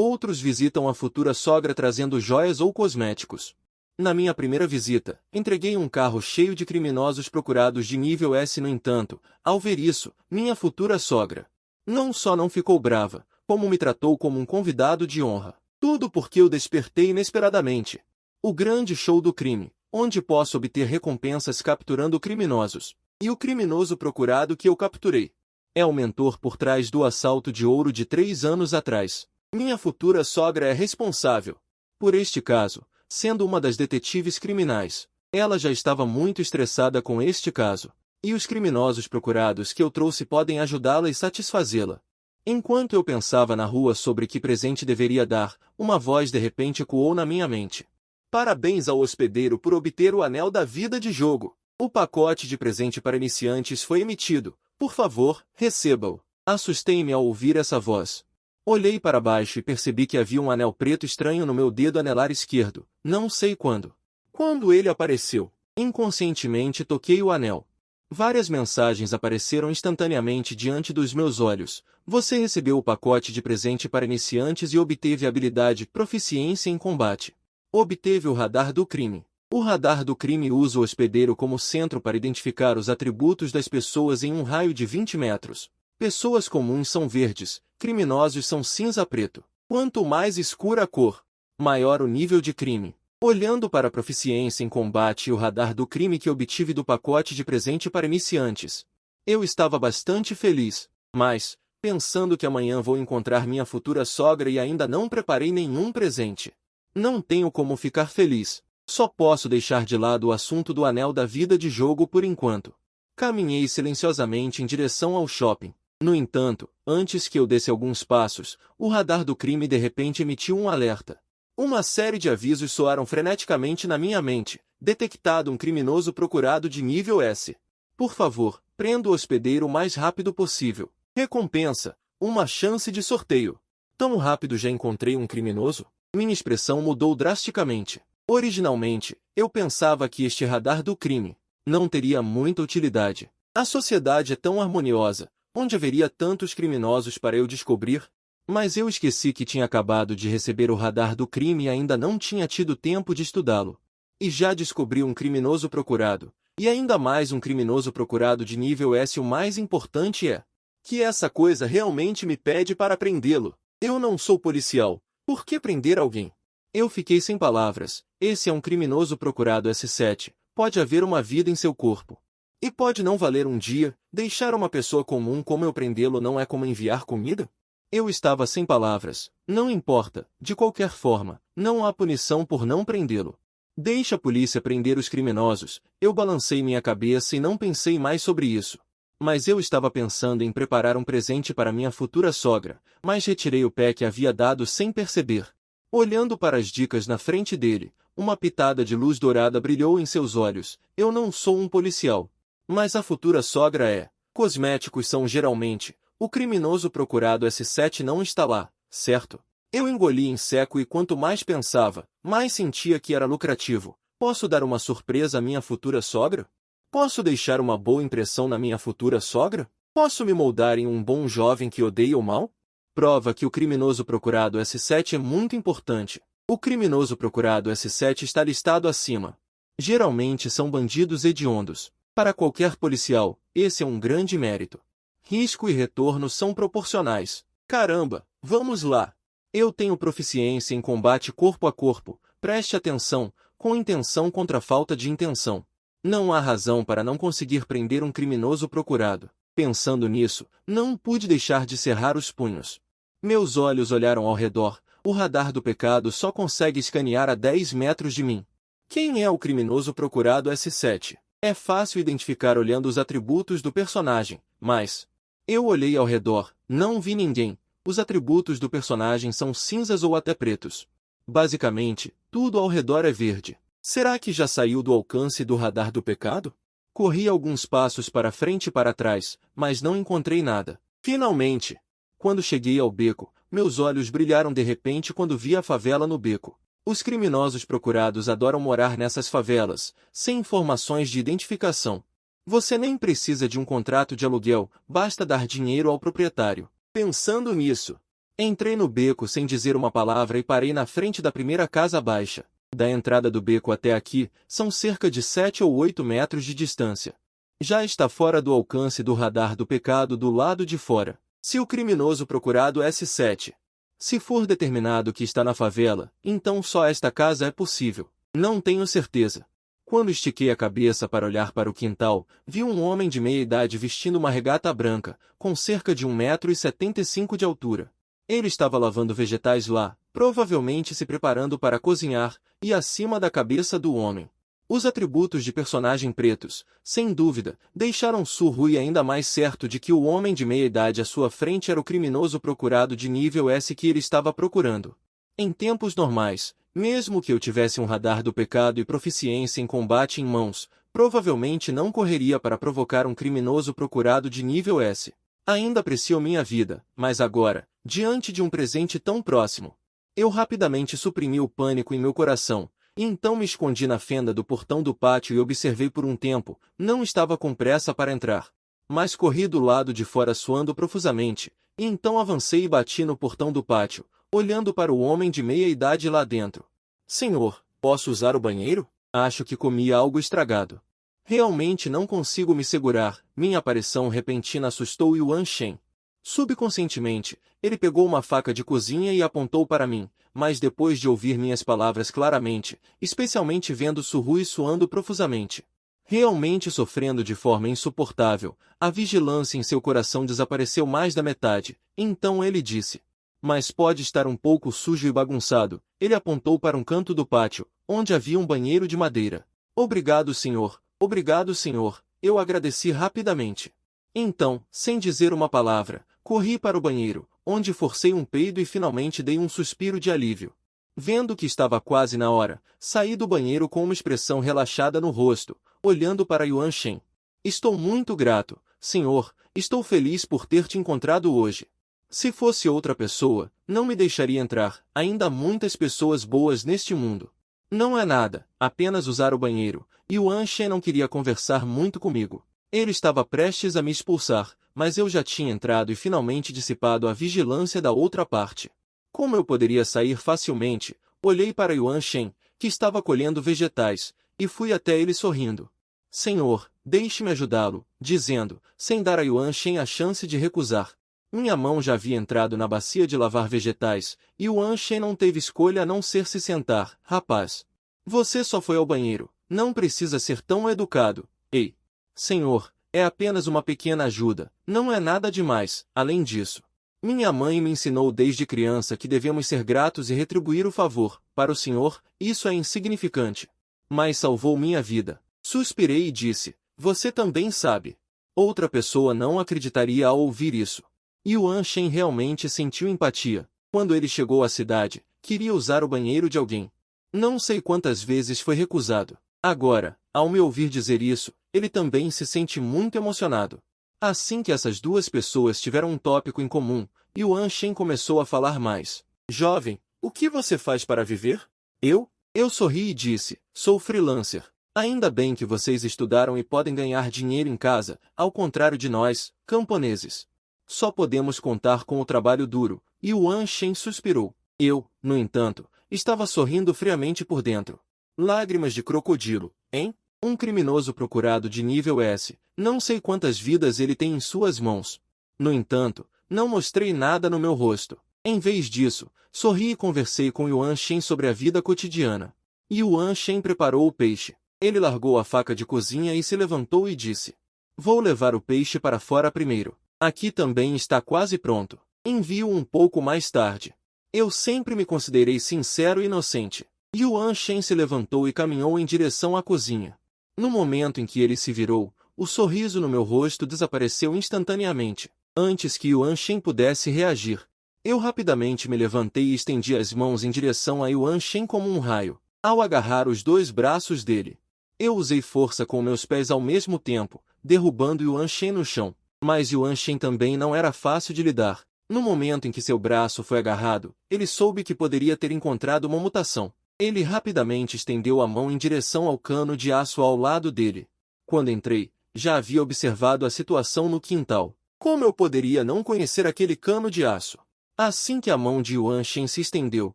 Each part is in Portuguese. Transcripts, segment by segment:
Outros visitam a futura sogra trazendo joias ou cosméticos. Na minha primeira visita, entreguei um carro cheio de criminosos procurados de nível S. No entanto, ao ver isso, minha futura sogra não só não ficou brava, como me tratou como um convidado de honra. Tudo porque eu despertei inesperadamente. O grande show do crime, onde posso obter recompensas capturando criminosos. E o criminoso procurado que eu capturei é o mentor por trás do assalto de ouro de 3 anos atrás. Minha futura sogra é responsável por este caso, sendo uma das detetives criminais. Ela já estava muito estressada com este caso, e os criminosos procurados que eu trouxe podem ajudá-la e satisfazê-la. Enquanto eu pensava na rua sobre que presente deveria dar, uma voz de repente ecoou na minha mente. Parabéns ao hospedeiro por obter o anel da vida de jogo. O pacote de presente para iniciantes foi emitido. Por favor, receba-o. Assustei-me ao ouvir essa voz. Olhei para baixo e percebi que havia um anel preto estranho no meu dedo anelar esquerdo. Não sei quando. Quando ele apareceu, inconscientemente toquei o anel. Várias mensagens apareceram instantaneamente diante dos meus olhos. Você recebeu o pacote de presente para iniciantes e obteve habilidade proficiência em combate. Obteve o radar do crime. O radar do crime usa o hospedeiro como centro para identificar os atributos das pessoas em um raio de 20 metros. Pessoas comuns são verdes, criminosos são cinza-preto. Quanto mais escura a cor, maior o nível de crime. Olhando para a proficiência em combate e o radar do crime que obtive do pacote de presente para iniciantes, eu estava bastante feliz, mas, pensando que amanhã vou encontrar minha futura sogra e ainda não preparei nenhum presente, não tenho como ficar feliz. Só posso deixar de lado o assunto do anel da vida de jogo por enquanto. Caminhei silenciosamente em direção ao shopping. No entanto, antes que eu desse alguns passos, o radar do crime de repente emitiu um alerta. Uma série de avisos soaram freneticamente na minha mente. Detectado um criminoso procurado de nível S. Por favor, prenda o hospedeiro o mais rápido possível. Recompensa: uma chance de sorteio. Tão rápido já encontrei um criminoso? Minha expressão mudou drasticamente. Originalmente, eu pensava que este radar do crime não teria muita utilidade. A sociedade é tão harmoniosa, onde haveria tantos criminosos para eu descobrir? Mas eu esqueci que tinha acabado de receber o radar do crime e ainda não tinha tido tempo de estudá-lo. E já descobri um criminoso procurado, e ainda mais um criminoso procurado de nível S. O mais importante é que essa coisa realmente me pede para prendê-lo. Eu não sou policial. Por que prender alguém? Eu fiquei sem palavras. Esse é um criminoso procurado S7. Pode haver uma vida em seu corpo. E pode não valer um dia. Deixar uma pessoa comum como eu prendê-lo não é como enviar comida? Eu estava sem palavras. Não importa. De qualquer forma, não há punição por não prendê-lo. Deixa a polícia prender os criminosos. Eu balancei minha cabeça e não pensei mais sobre isso. Mas eu estava pensando em preparar um presente para minha futura sogra, mas retirei o pé que havia dado sem perceber. Olhando para as dicas na frente dele, uma pitada de luz dourada brilhou em seus olhos. Eu não sou um policial. Mas a futura sogra é. Cosméticos são geralmente. O criminoso procurado S7 não está lá, certo? Eu engoli em seco e quanto mais pensava, mais sentia que era lucrativo. Posso dar uma surpresa à minha futura sogra? Posso deixar uma boa impressão na minha futura sogra? Posso me moldar em um bom jovem que odeia o mal? Prova que o criminoso procurado S7 é muito importante. O criminoso procurado S7 está listado acima. Geralmente são bandidos hediondos. Para qualquer policial, esse é um grande mérito. Risco e retorno são proporcionais. Caramba, vamos lá! Eu tenho proficiência em combate corpo a corpo. Preste atenção, com intenção contra falta de intenção. Não há razão para não conseguir prender um criminoso procurado. Pensando nisso, não pude deixar de cerrar os punhos. Meus olhos olharam ao redor. O radar do pecado só consegue escanear a 10 metros de mim. Quem é o criminoso procurado S7? É fácil identificar olhando os atributos do personagem, mas eu olhei ao redor, não vi ninguém. Os atributos do personagem são cinzas ou até pretos. Basicamente, tudo ao redor é verde. Será que já saiu do alcance do radar do pecado? Corri alguns passos para frente e para trás, mas não encontrei nada. Finalmente! Quando cheguei ao beco, meus olhos brilharam de repente quando vi a favela no beco. Os criminosos procurados adoram morar nessas favelas, sem informações de identificação. Você nem precisa de um contrato de aluguel, basta dar dinheiro ao proprietário. Pensando nisso, Entrei no beco sem dizer uma palavra e parei na frente da primeira casa baixa. Da entrada do beco até aqui, são cerca de 7 ou 8 metros de distância. Já está fora do alcance do radar do pecado do lado de fora. Se o criminoso procurado S7 se for determinado que está na favela, então só esta casa é possível. Não tenho certeza. Quando estiquei a cabeça para olhar para o quintal, vi um homem de meia idade vestindo uma regata branca, com cerca de 1,75 m de altura. Ele estava lavando vegetais lá, provavelmente se preparando para cozinhar, e acima da cabeça do homem. Os atributos de personagem pretos, sem dúvida, deixaram Su Rui ainda mais certo de que o homem de meia idade à sua frente era o criminoso procurado de nível S que ele estava procurando. Em tempos normais, mesmo que eu tivesse um radar do pecado e proficiência em combate em mãos, provavelmente não correria para provocar um criminoso procurado de nível S. Ainda aprecio minha vida, mas agora, diante de um presente tão próximo, eu rapidamente suprimi o pânico em meu coração. E então me escondi na fenda do portão do pátio e observei por um tempo. Não estava com pressa para entrar, mas corri do lado de fora suando profusamente, e então avancei e bati no portão do pátio, olhando para o homem de meia idade lá dentro. Senhor, posso usar o banheiro? Acho que comi algo estragado. Realmente não consigo me segurar. Minha aparição repentina assustou Yuan Shen. Subconscientemente, ele pegou uma faca de cozinha e apontou para mim, mas depois de ouvir minhas palavras claramente, especialmente vendo Su Rui suando profusamente, realmente sofrendo de forma insuportável, a vigilância em seu coração desapareceu mais da metade. Então ele disse: mas pode estar um pouco sujo e bagunçado. Ele apontou para um canto do pátio, onde havia um banheiro de madeira. Obrigado, senhor. Obrigado, senhor. Eu agradeci rapidamente. Então, sem dizer uma palavra, corri para o banheiro, onde forcei um peido e finalmente dei um suspiro de alívio. Vendo que estava quase na hora, saí do banheiro com uma expressão relaxada no rosto, olhando para Yuan Shen. Estou muito grato, senhor, estou feliz por ter te encontrado hoje. Se fosse outra pessoa, não me deixaria entrar. Ainda há muitas pessoas boas neste mundo. Não é nada, apenas usar o banheiro. Yuan Shen não queria conversar muito comigo. Ele estava prestes a me expulsar, mas eu já tinha entrado e finalmente dissipado a vigilância da outra parte. Como eu poderia sair facilmente, olhei para Yuan Shen, que estava colhendo vegetais, e fui até ele sorrindo. Senhor, deixe-me ajudá-lo, dizendo, sem dar a Yuan Shen a chance de recusar. Minha mão já havia entrado na bacia de lavar vegetais, e Yuan Shen não teve escolha a não ser se sentar. Rapaz, você só foi ao banheiro, não precisa ser tão educado. Ei! Senhor, é apenas uma pequena ajuda, não é nada demais. Além disso, minha mãe me ensinou desde criança que devemos ser gratos e retribuir o favor. Para o senhor, isso é insignificante. Mas salvou minha vida. Suspirei e disse, você também sabe. Outra pessoa não acreditaria ao ouvir isso. Yuan Shen realmente sentiu empatia. Quando ele chegou à cidade, queria usar o banheiro de alguém. Não sei quantas vezes foi recusado. Agora, ao me ouvir dizer isso, ele também se sente muito emocionado. Assim que essas duas pessoas tiveram um tópico em comum, Yuan Shen começou a falar mais. Jovem, o que você faz para viver? Eu sorri e disse, sou freelancer. Ainda bem que vocês estudaram e podem ganhar dinheiro em casa, ao contrário de nós, camponeses. Só podemos contar com o trabalho duro. Yuan Shen suspirou. Eu, no entanto, estava sorrindo friamente por dentro. Lágrimas de crocodilo, hein? Um criminoso procurado de nível S, não sei quantas vidas ele tem em suas mãos. No entanto, não mostrei nada no meu rosto. Em vez disso, sorri e conversei com Yuan Shen sobre a vida cotidiana. Yuan Shen preparou o peixe. Ele largou a faca de cozinha e se levantou e disse: vou levar o peixe para fora primeiro. Aqui também está quase pronto. Envio um pouco mais tarde. Eu sempre me considerei sincero e inocente. Yuan Shen se levantou e caminhou em direção à cozinha. No momento em que ele se virou, o sorriso no meu rosto desapareceu instantaneamente. Antes que Yuan Shen pudesse reagir, eu rapidamente me levantei e estendi as mãos em direção a Yuan Shen como um raio. Ao agarrar os dois braços dele, eu usei força com meus pés ao mesmo tempo, derrubando Yuan Shen no chão. Mas Yuan Shen também não era fácil de lidar. No momento em que seu braço foi agarrado, ele soube que poderia ter encontrado uma mutação. Ele rapidamente estendeu a mão em direção ao cano de aço ao lado dele. Quando entrei, já havia observado a situação no quintal. Como eu poderia não conhecer aquele cano de aço? Assim que a mão de Yuan Shen se estendeu,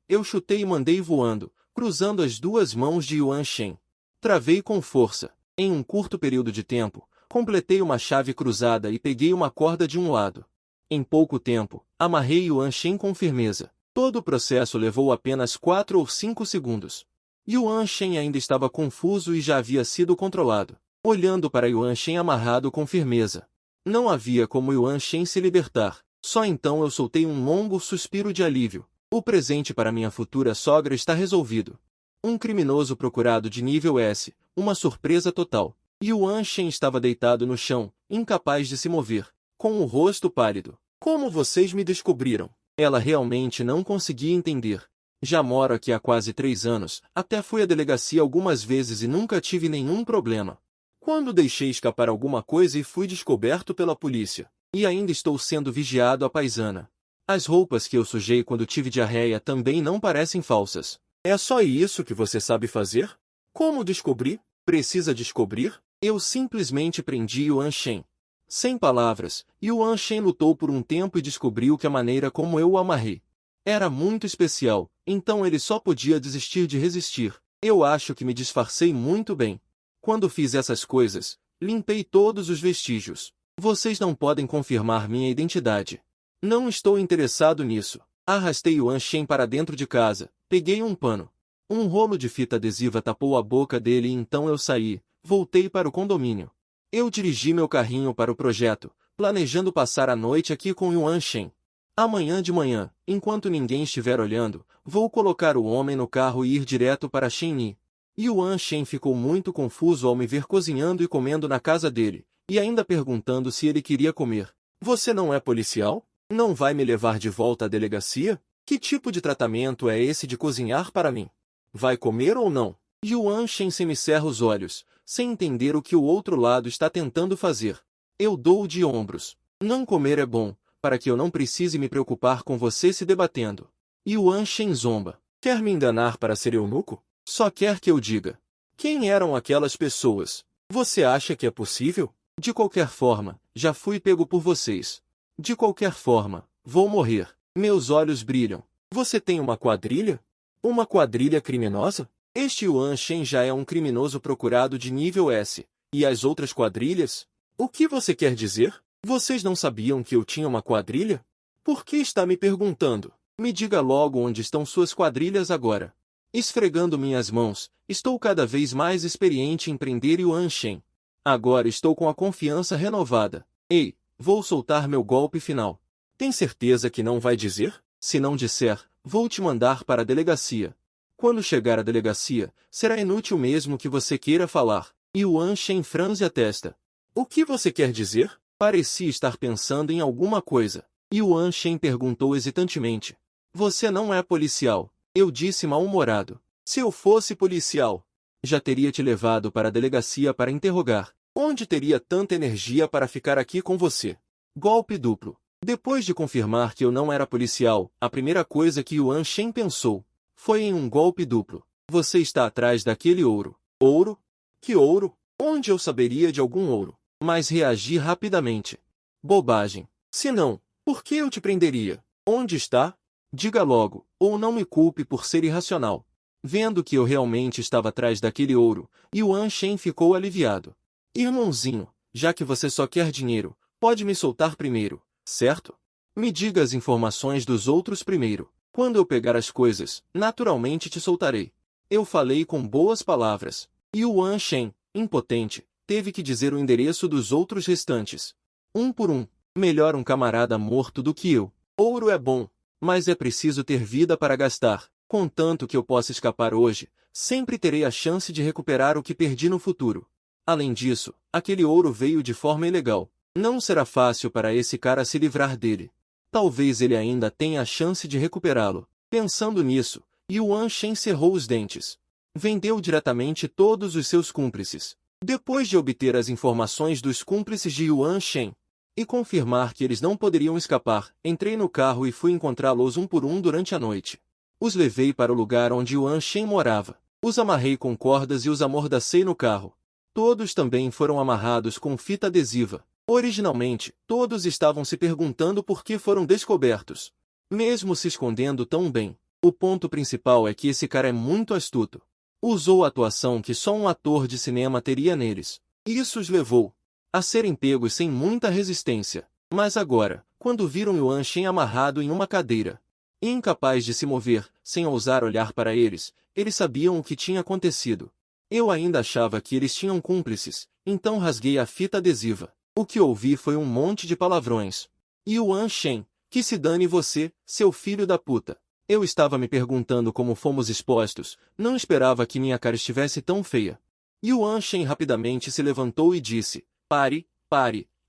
eu chutei e mandei voando, cruzando as duas mãos de Yuan Shen. Travei com força. Em um curto período de tempo, completei uma chave cruzada e peguei uma corda de um lado. Em pouco tempo, amarrei Yuan Shen com firmeza. Todo o processo levou apenas 4 ou 5 segundos. Yuan Shen ainda estava confuso e já havia sido controlado. Olhando para Yuan Shen amarrado com firmeza. Não havia como Yuan Shen se libertar. Só então eu soltei um longo suspiro de alívio. O presente para minha futura sogra está resolvido. Um criminoso procurado de nível S, uma surpresa total. Yuan Shen estava deitado no chão, incapaz de se mover, com o rosto pálido. Como vocês me descobriram? Ela realmente não conseguia entender. Já moro aqui há quase 3 anos, até fui à delegacia algumas vezes e nunca tive nenhum problema. Quando deixei escapar alguma coisa e fui descoberto pela polícia. E ainda estou sendo vigiado à paisana. As roupas que eu sujei quando tive diarreia também não parecem falsas. É só isso que você sabe fazer? Como descobrir? Precisa descobrir? Eu simplesmente prendi Yuan Shen. Sem palavras, Yuan Shen lutou por um tempo e descobriu que a maneira como eu o amarrei era muito especial, então ele só podia desistir de resistir. Eu acho que me disfarcei muito bem. Quando fiz essas coisas, limpei todos os vestígios. Vocês não podem confirmar minha identidade. Não estou interessado nisso. Arrastei Yuan Shen para dentro de casa, peguei um pano. Um rolo de fita adesiva tapou a boca dele e então eu saí, voltei para o condomínio. Eu dirigi meu carrinho para o projeto, planejando passar a noite aqui com Yuan Shen. Amanhã de manhã, enquanto ninguém estiver olhando, vou colocar o homem no carro e ir direto para Shenyi. Yuan Shen ficou muito confuso ao me ver cozinhando e comendo na casa dele, e ainda perguntando se ele queria comer. Você não é policial? Não vai me levar de volta à delegacia? Que tipo de tratamento é esse de cozinhar para mim? Vai comer ou não? Yuan Shen semicerra os olhos, sem entender o que o outro lado está tentando fazer. Eu dou de ombros. Não comer é bom, para que eu não precise me preocupar com você se debatendo. Yuan Shen zomba. Quer me enganar para ser eunuco? Só quer que eu diga. Quem eram aquelas pessoas? Você acha que é possível? De qualquer forma, já fui pego por vocês. De qualquer forma, vou morrer. Meus olhos brilham. Você tem uma quadrilha? Uma quadrilha criminosa? Este Yuan Shen já é um criminoso procurado de nível S. E as outras quadrilhas? O que você quer dizer? Vocês não sabiam que eu tinha uma quadrilha? Por que está me perguntando? Me diga logo onde estão suas quadrilhas agora. Esfregando minhas mãos, estou cada vez mais experiente em prender Yuan Shen. Agora estou com a confiança renovada. Ei, vou soltar meu golpe final. Tem certeza que não vai dizer? Se não disser, vou te mandar para a delegacia. Quando chegar à delegacia, será inútil mesmo que você queira falar. Yuan Shen franze a testa. O que você quer dizer? Parecia estar pensando em alguma coisa. Yuan Shen perguntou hesitantemente. Você não é policial. Eu disse mal-humorado. Se eu fosse policial, já teria te levado para a delegacia para interrogar. Onde teria tanta energia para ficar aqui com você? Golpe duplo. Depois de confirmar que eu não era policial, a primeira coisa que Yuan Shen pensou foi em um golpe duplo. Você está atrás daquele ouro. Ouro? Que ouro? Onde eu saberia de algum ouro? Mas reagi rapidamente. Bobagem. Se não, por que eu te prenderia? Onde está? Diga logo, ou não me culpe por ser irracional. Vendo que eu realmente estava atrás daquele ouro, Yuan Shen ficou aliviado. Irmãozinho, já que você só quer dinheiro, pode me soltar primeiro, certo? Me diga as informações dos outros primeiro. Quando eu pegar as coisas, naturalmente te soltarei. Eu falei com boas palavras. Yuan Shen, impotente, teve que dizer o endereço dos outros restantes. Um por um. Melhor um camarada morto do que eu. Ouro é bom, mas é preciso ter vida para gastar. Contanto que eu possa escapar hoje, sempre terei a chance de recuperar o que perdi no futuro. Além disso, aquele ouro veio de forma ilegal. Não será fácil para esse cara se livrar dele. Talvez ele ainda tenha a chance de recuperá-lo. Pensando nisso, Yuan Shen cerrou os dentes. Vendeu diretamente todos os seus cúmplices. Depois de obter as informações dos cúmplices de Yuan Shen e confirmar que eles não poderiam escapar, entrei no carro e fui encontrá-los um por um durante a noite. Os levei para o lugar onde Yuan Shen morava. Os amarrei com cordas e os amordacei no carro. Todos também foram amarrados com fita adesiva. Originalmente, todos estavam se perguntando por que foram descobertos. Mesmo se escondendo tão bem. O ponto principal é que esse cara é muito astuto. Usou a atuação que só um ator de cinema teria neles. Isso os levou a serem pegos sem muita resistência. Mas agora, quando viram Yuan Shen amarrado em uma cadeira, e incapaz de se mover, sem ousar olhar para eles sabiam o que tinha acontecido. Eu ainda achava que eles tinham cúmplices, então rasguei a fita adesiva. O que ouvi foi um monte de palavrões. Yuan Shen, que se dane você, seu filho da puta. Eu estava me perguntando como fomos expostos, não esperava que minha cara estivesse tão feia. Yuan Shen rapidamente se levantou e disse, pare,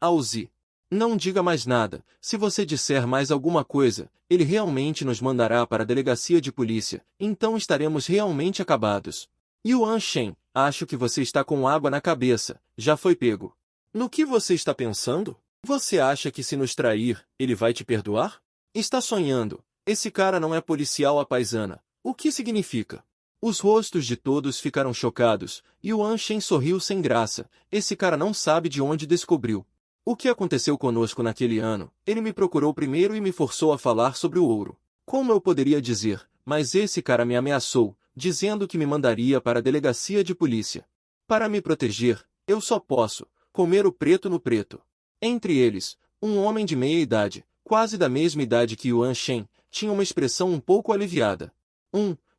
Auzi. Não diga mais nada, se você disser mais alguma coisa, ele realmente nos mandará para a delegacia de polícia, então estaremos realmente acabados. Yuan Shen, acho que você está com água na cabeça, já foi pego. No que você está pensando? Você acha que se nos trair, ele vai te perdoar? Está sonhando, esse cara não é policial à paisana. O que significa? Os rostos de todos ficaram chocados, e Yuan Shen sorriu sem graça, esse cara não sabe de onde descobriu. O que aconteceu conosco naquele ano? Ele me procurou primeiro e me forçou a falar sobre o ouro. Como eu poderia dizer, mas esse cara me ameaçou, dizendo que me mandaria para a delegacia de polícia. Para me proteger, eu só posso comer o preto no preto. Entre eles, um homem de meia idade, quase da mesma idade que Yuan Shen, tinha uma expressão um pouco aliviada.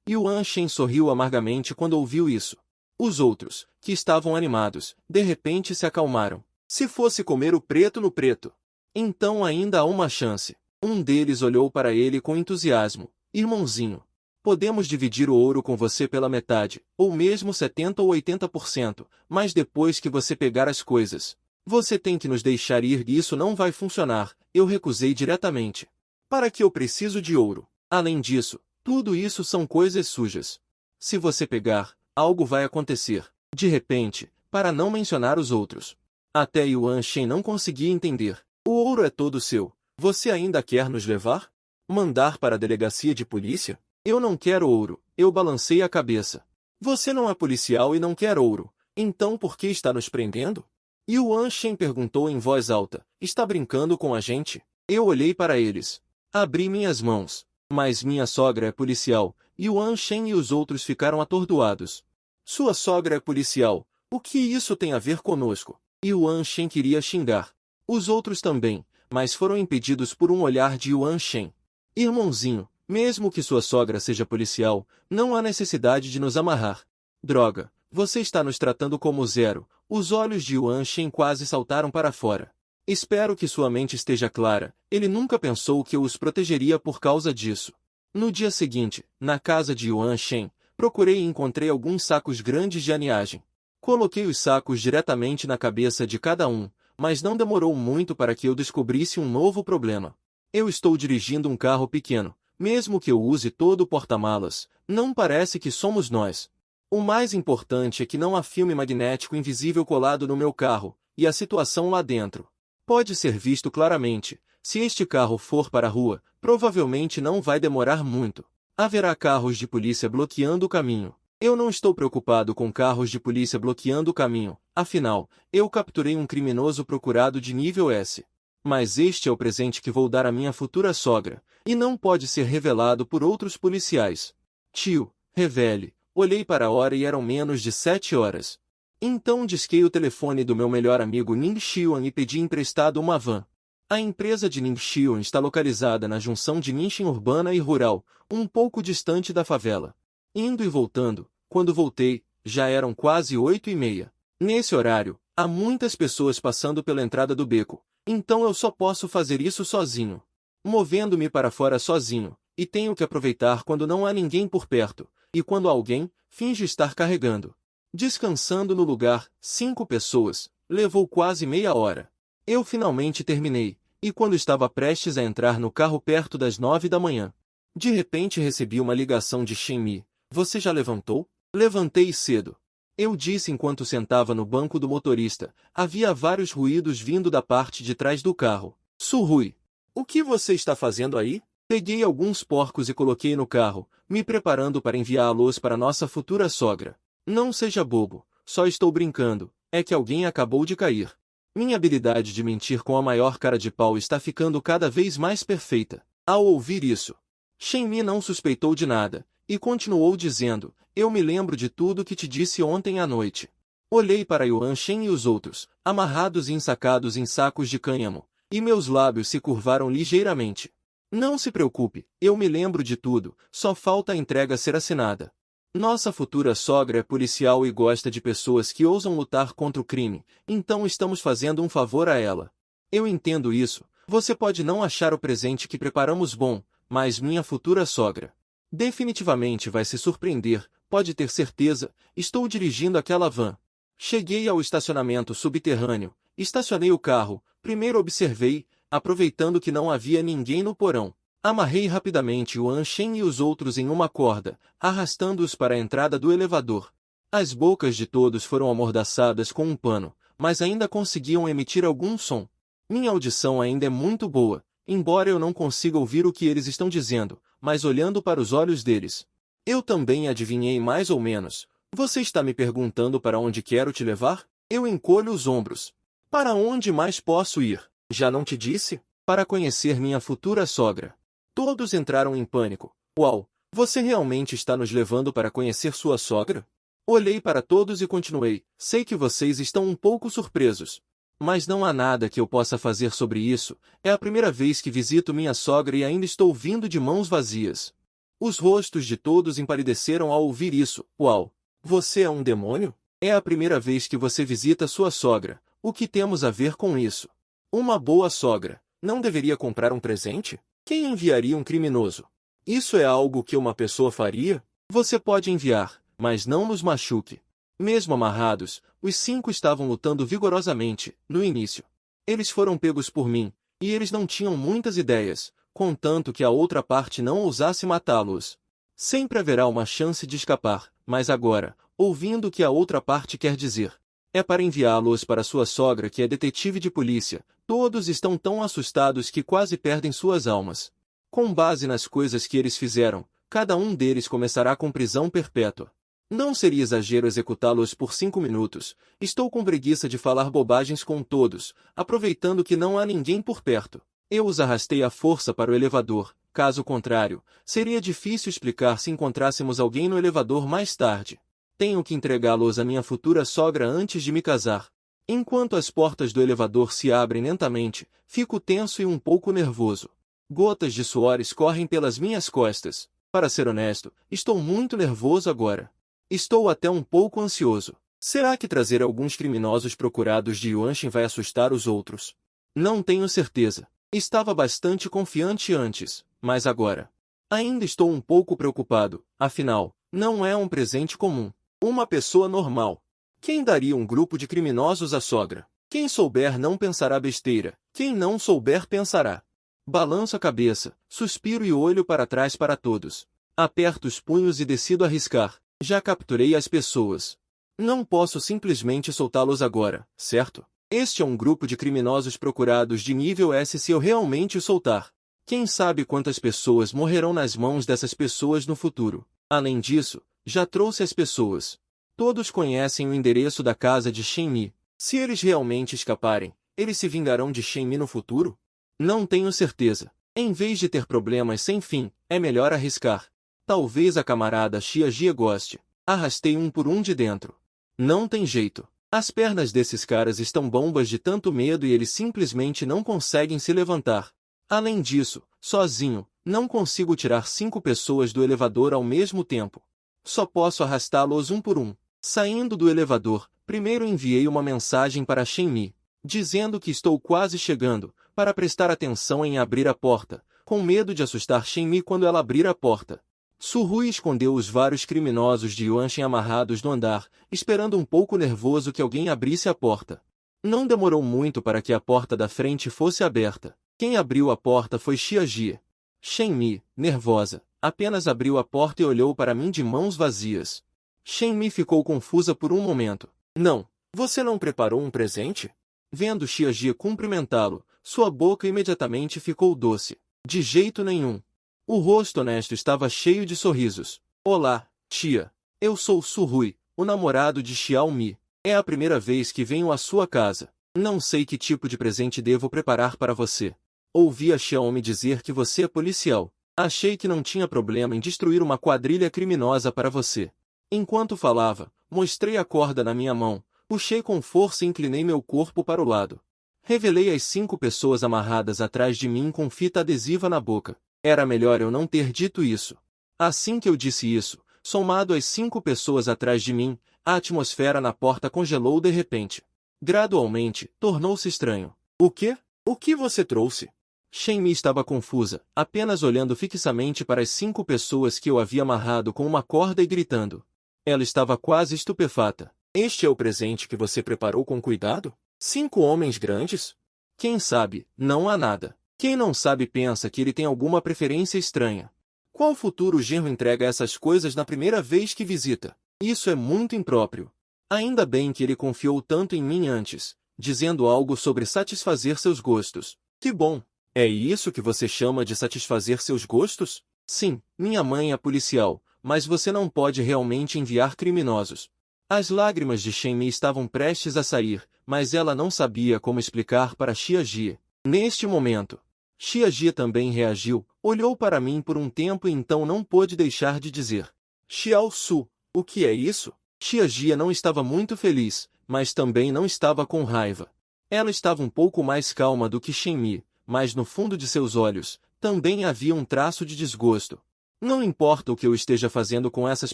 Yuan Shen sorriu amargamente quando ouviu isso. Os outros, que estavam animados, de repente se acalmaram. Se fosse comer o preto no preto, então ainda há uma chance. Um deles olhou para ele com entusiasmo. Irmãozinho, podemos dividir o ouro com você pela metade, ou mesmo 70 ou 80%, mas depois que você pegar as coisas, você tem que nos deixar ir e isso não vai funcionar, eu recusei diretamente. Para que eu preciso de ouro? Além disso, tudo isso são coisas sujas. Se você pegar, algo vai acontecer. De repente, para não mencionar os outros. Até Yuan Shen não conseguia entender. O ouro é todo seu. Você ainda quer nos levar? Mandar para a delegacia de polícia? Eu não quero ouro. Eu balancei a cabeça. Você não é policial e não quer ouro. Então por que está nos prendendo? Yuan Shen perguntou em voz alta. Está brincando com a gente? Eu olhei para eles. Abri minhas mãos. Mas minha sogra é policial. Yuan Shen e os outros ficaram atordoados. Sua sogra é policial. O que isso tem a ver conosco? Yuan Shen queria xingar. Os outros também, mas foram impedidos por um olhar de Yuan Shen. Irmãozinho, mesmo que sua sogra seja policial, não há necessidade de nos amarrar. Droga, você está nos tratando como zero. Os olhos de Yuan Shen quase saltaram para fora. Espero que sua mente esteja clara. Ele nunca pensou que eu os protegeria por causa disso. No dia seguinte, na casa de Yuan Shen, procurei e encontrei alguns sacos grandes de aninhagem. Coloquei os sacos diretamente na cabeça de cada um, mas não demorou muito para que eu descobrisse um novo problema. Eu estou dirigindo um carro pequeno. Mesmo que eu use todo o porta-malas, não parece que somos nós. O mais importante é que não há filme magnético invisível colado no meu carro, e a situação lá dentro pode ser visto claramente. Se este carro for para a rua, provavelmente não vai demorar muito. Haverá carros de polícia bloqueando o caminho. Eu não estou preocupado com carros de polícia bloqueando o caminho, afinal, eu capturei um criminoso procurado de nível S. Mas este é o presente que vou dar à minha futura sogra, e não pode ser revelado por outros policiais. Tio, revele. Olhei para a hora e eram menos de 7 horas. Então disquei o telefone do meu melhor amigo Ning Xiuan e pedi emprestado uma van. A empresa de Ning Xiuan está localizada na junção de Ningxin urbana e rural, um pouco distante da favela. Indo e voltando, quando voltei, já eram quase 8h30. Nesse horário, há muitas pessoas passando pela entrada do beco, então eu só posso fazer isso sozinho. Movendo-me para fora sozinho, e tenho que aproveitar quando não há ninguém por perto, e quando alguém, finge estar carregando. Descansando no lugar, 5 pessoas, levou quase meia hora. Eu finalmente terminei, e quando estava prestes a entrar no carro perto das 9 da manhã, de repente recebi uma ligação de Shenmi. Você já levantou? Levantei cedo. Eu disse enquanto sentava no banco do motorista. Havia vários ruídos vindo da parte de trás do carro. Surrui. O que você está fazendo aí? Peguei alguns porcos e coloquei no carro, me preparando para enviá-los para nossa futura sogra. Não seja bobo, só estou brincando, é que alguém acabou de cair. Minha habilidade de mentir com a maior cara de pau está ficando cada vez mais perfeita. Ao ouvir isso, Shen-mi não suspeitou de nada, e continuou dizendo, eu me lembro de tudo que te disse ontem à noite. Olhei para Yuan Shen e os outros, amarrados e ensacados em sacos de cânhamo, e meus lábios se curvaram ligeiramente. Não se preocupe, eu me lembro de tudo, só falta a entrega ser assinada. Nossa futura sogra é policial e gosta de pessoas que ousam lutar contra o crime, então estamos fazendo um favor a ela. Eu entendo isso, você pode não achar o presente que preparamos bom, mas minha futura sogra definitivamente vai se surpreender, pode ter certeza, estou dirigindo aquela van. Cheguei ao estacionamento subterrâneo, estacionei o carro, primeiro observei, aproveitando que não havia ninguém no porão. Amarrei rapidamente o Yuan Shen e os outros em uma corda, arrastando-os para a entrada do elevador. As bocas de todos foram amordaçadas com um pano, mas ainda conseguiam emitir algum som. Minha audição ainda é muito boa, embora eu não consiga ouvir o que eles estão dizendo, mas olhando para os olhos deles, eu também adivinhei mais ou menos. Você está me perguntando para onde quero te levar? Eu encolho os ombros. Para onde mais posso ir? Já não te disse? Para conhecer minha futura sogra. Todos entraram em pânico. Uau, você realmente está nos levando para conhecer sua sogra? Olhei para todos e continuei. Sei que vocês estão um pouco surpresos. Mas não há nada que eu possa fazer sobre isso. É a primeira vez que visito minha sogra e ainda estou vindo de mãos vazias. Os rostos de todos empalideceram ao ouvir isso. Uau! Você é um demônio? É a primeira vez que você visita sua sogra. O que temos a ver com isso? Uma boa sogra não deveria comprar um presente? Quem enviaria um criminoso? Isso é algo que uma pessoa faria? Você pode enviar, mas não nos machuque. Mesmo amarrados, os 5 estavam lutando vigorosamente, no início. Eles foram pegos por mim, e eles não tinham muitas ideias, contanto que a outra parte não ousasse matá-los. Sempre haverá uma chance de escapar, mas agora, ouvindo o que a outra parte quer dizer, é para enviá-los para sua sogra que é detetive de polícia. Todos estão tão assustados que quase perdem suas almas. Com base nas coisas que eles fizeram, cada um deles começará com prisão perpétua. Não seria exagero executá-los por 5 minutos. Estou com preguiça de falar bobagens com todos, aproveitando que não há ninguém por perto. Eu os arrastei à força para o elevador. Caso contrário, seria difícil explicar se encontrássemos alguém no elevador mais tarde. Tenho que entregá-los à minha futura sogra antes de me casar. Enquanto as portas do elevador se abrem lentamente, fico tenso e um pouco nervoso. Gotas de suor escorrem pelas minhas costas. Para ser honesto, estou muito nervoso agora. Estou até um pouco ansioso. Será que trazer alguns criminosos procurados de Yuan Shen vai assustar os outros? Não tenho certeza. Estava bastante confiante antes, mas agora ainda estou um pouco preocupado. Afinal, não é um presente comum. Uma pessoa normal. Quem daria um grupo de criminosos à sogra? Quem souber não pensará besteira. Quem não souber pensará. Balanço a cabeça, suspiro e olho para trás para todos. Aperto os punhos e decido arriscar. Já capturei as pessoas. Não posso simplesmente soltá-los agora, certo? Este é um grupo de criminosos procurados de nível S. Se eu realmente os soltar, quem sabe quantas pessoas morrerão nas mãos dessas pessoas no futuro. Além disso, já trouxe as pessoas. Todos conhecem o endereço da casa de Shen-mi. Se eles realmente escaparem, eles se vingarão de Shen-mi no futuro? Não tenho certeza. Em vez de ter problemas sem fim, é melhor arriscar. Talvez a camarada Xia goste. Arrastei um por um de dentro. Não tem jeito. As pernas desses caras estão bombas de tanto medo e eles simplesmente não conseguem se levantar. Além disso, sozinho, não consigo tirar 5 pessoas do elevador ao mesmo tempo. Só posso arrastá-los um por um. Saindo do elevador, primeiro enviei uma mensagem para Shen-mi, dizendo que estou quase chegando, para prestar atenção em abrir a porta, com medo de assustar Shen-mi quando ela abrir a porta. Su-hui escondeu os vários criminosos de Yuan Shen amarrados no andar, esperando um pouco nervoso que alguém abrisse a porta. Não demorou muito para que a porta da frente fosse aberta. Quem abriu a porta foi Xia. Shen-mi, nervosa, apenas abriu a porta e olhou para mim de mãos vazias. Shen-mi ficou confusa por um momento. Não, você não preparou um presente? Vendo Xia cumprimentá-lo, sua boca imediatamente ficou doce. De jeito nenhum. O rosto honesto estava cheio de sorrisos. Olá, tia. Eu sou Su-hui, o namorado de Xiaomi. É a primeira vez que venho à sua casa. Não sei que tipo de presente devo preparar para você. Ouvi a Xiaomi dizer que você é policial. Achei que não tinha problema em destruir uma quadrilha criminosa para você. Enquanto falava, mostrei a corda na minha mão, puxei com força e inclinei meu corpo para o lado. Revelei as 5 pessoas amarradas atrás de mim com fita adesiva na boca. Era melhor eu não ter dito isso. Assim que eu disse isso, somado às 5 pessoas atrás de mim, a atmosfera na porta congelou de repente. Gradualmente, tornou-se estranho. O quê? O que você trouxe? Shenmi estava confusa, apenas olhando fixamente para as 5 pessoas que eu havia amarrado com uma corda e gritando. Ela estava quase estupefata. Este é o presente que você preparou com cuidado? 5 homens grandes? Quem sabe, não há nada. Quem não sabe pensa que ele tem alguma preferência estranha. Qual futuro genro entrega essas coisas na primeira vez que visita? Isso é muito impróprio. Ainda bem que ele confiou tanto em mim antes, dizendo algo sobre satisfazer seus gostos. Que bom! É isso que você chama de satisfazer seus gostos? Sim, minha mãe é policial, mas você não pode realmente enviar criminosos. As lágrimas de Shenmi estavam prestes a sair, mas ela não sabia como explicar para Xia Jie. Neste momento, Xia Jie também reagiu, olhou para mim por um tempo e então não pôde deixar de dizer. Xiao Su, o que é isso? Xia Jie não estava muito feliz, mas também não estava com raiva. Ela estava um pouco mais calma do que Shenmi, mas no fundo de seus olhos, também havia um traço de desgosto. Não importa o que eu esteja fazendo com essas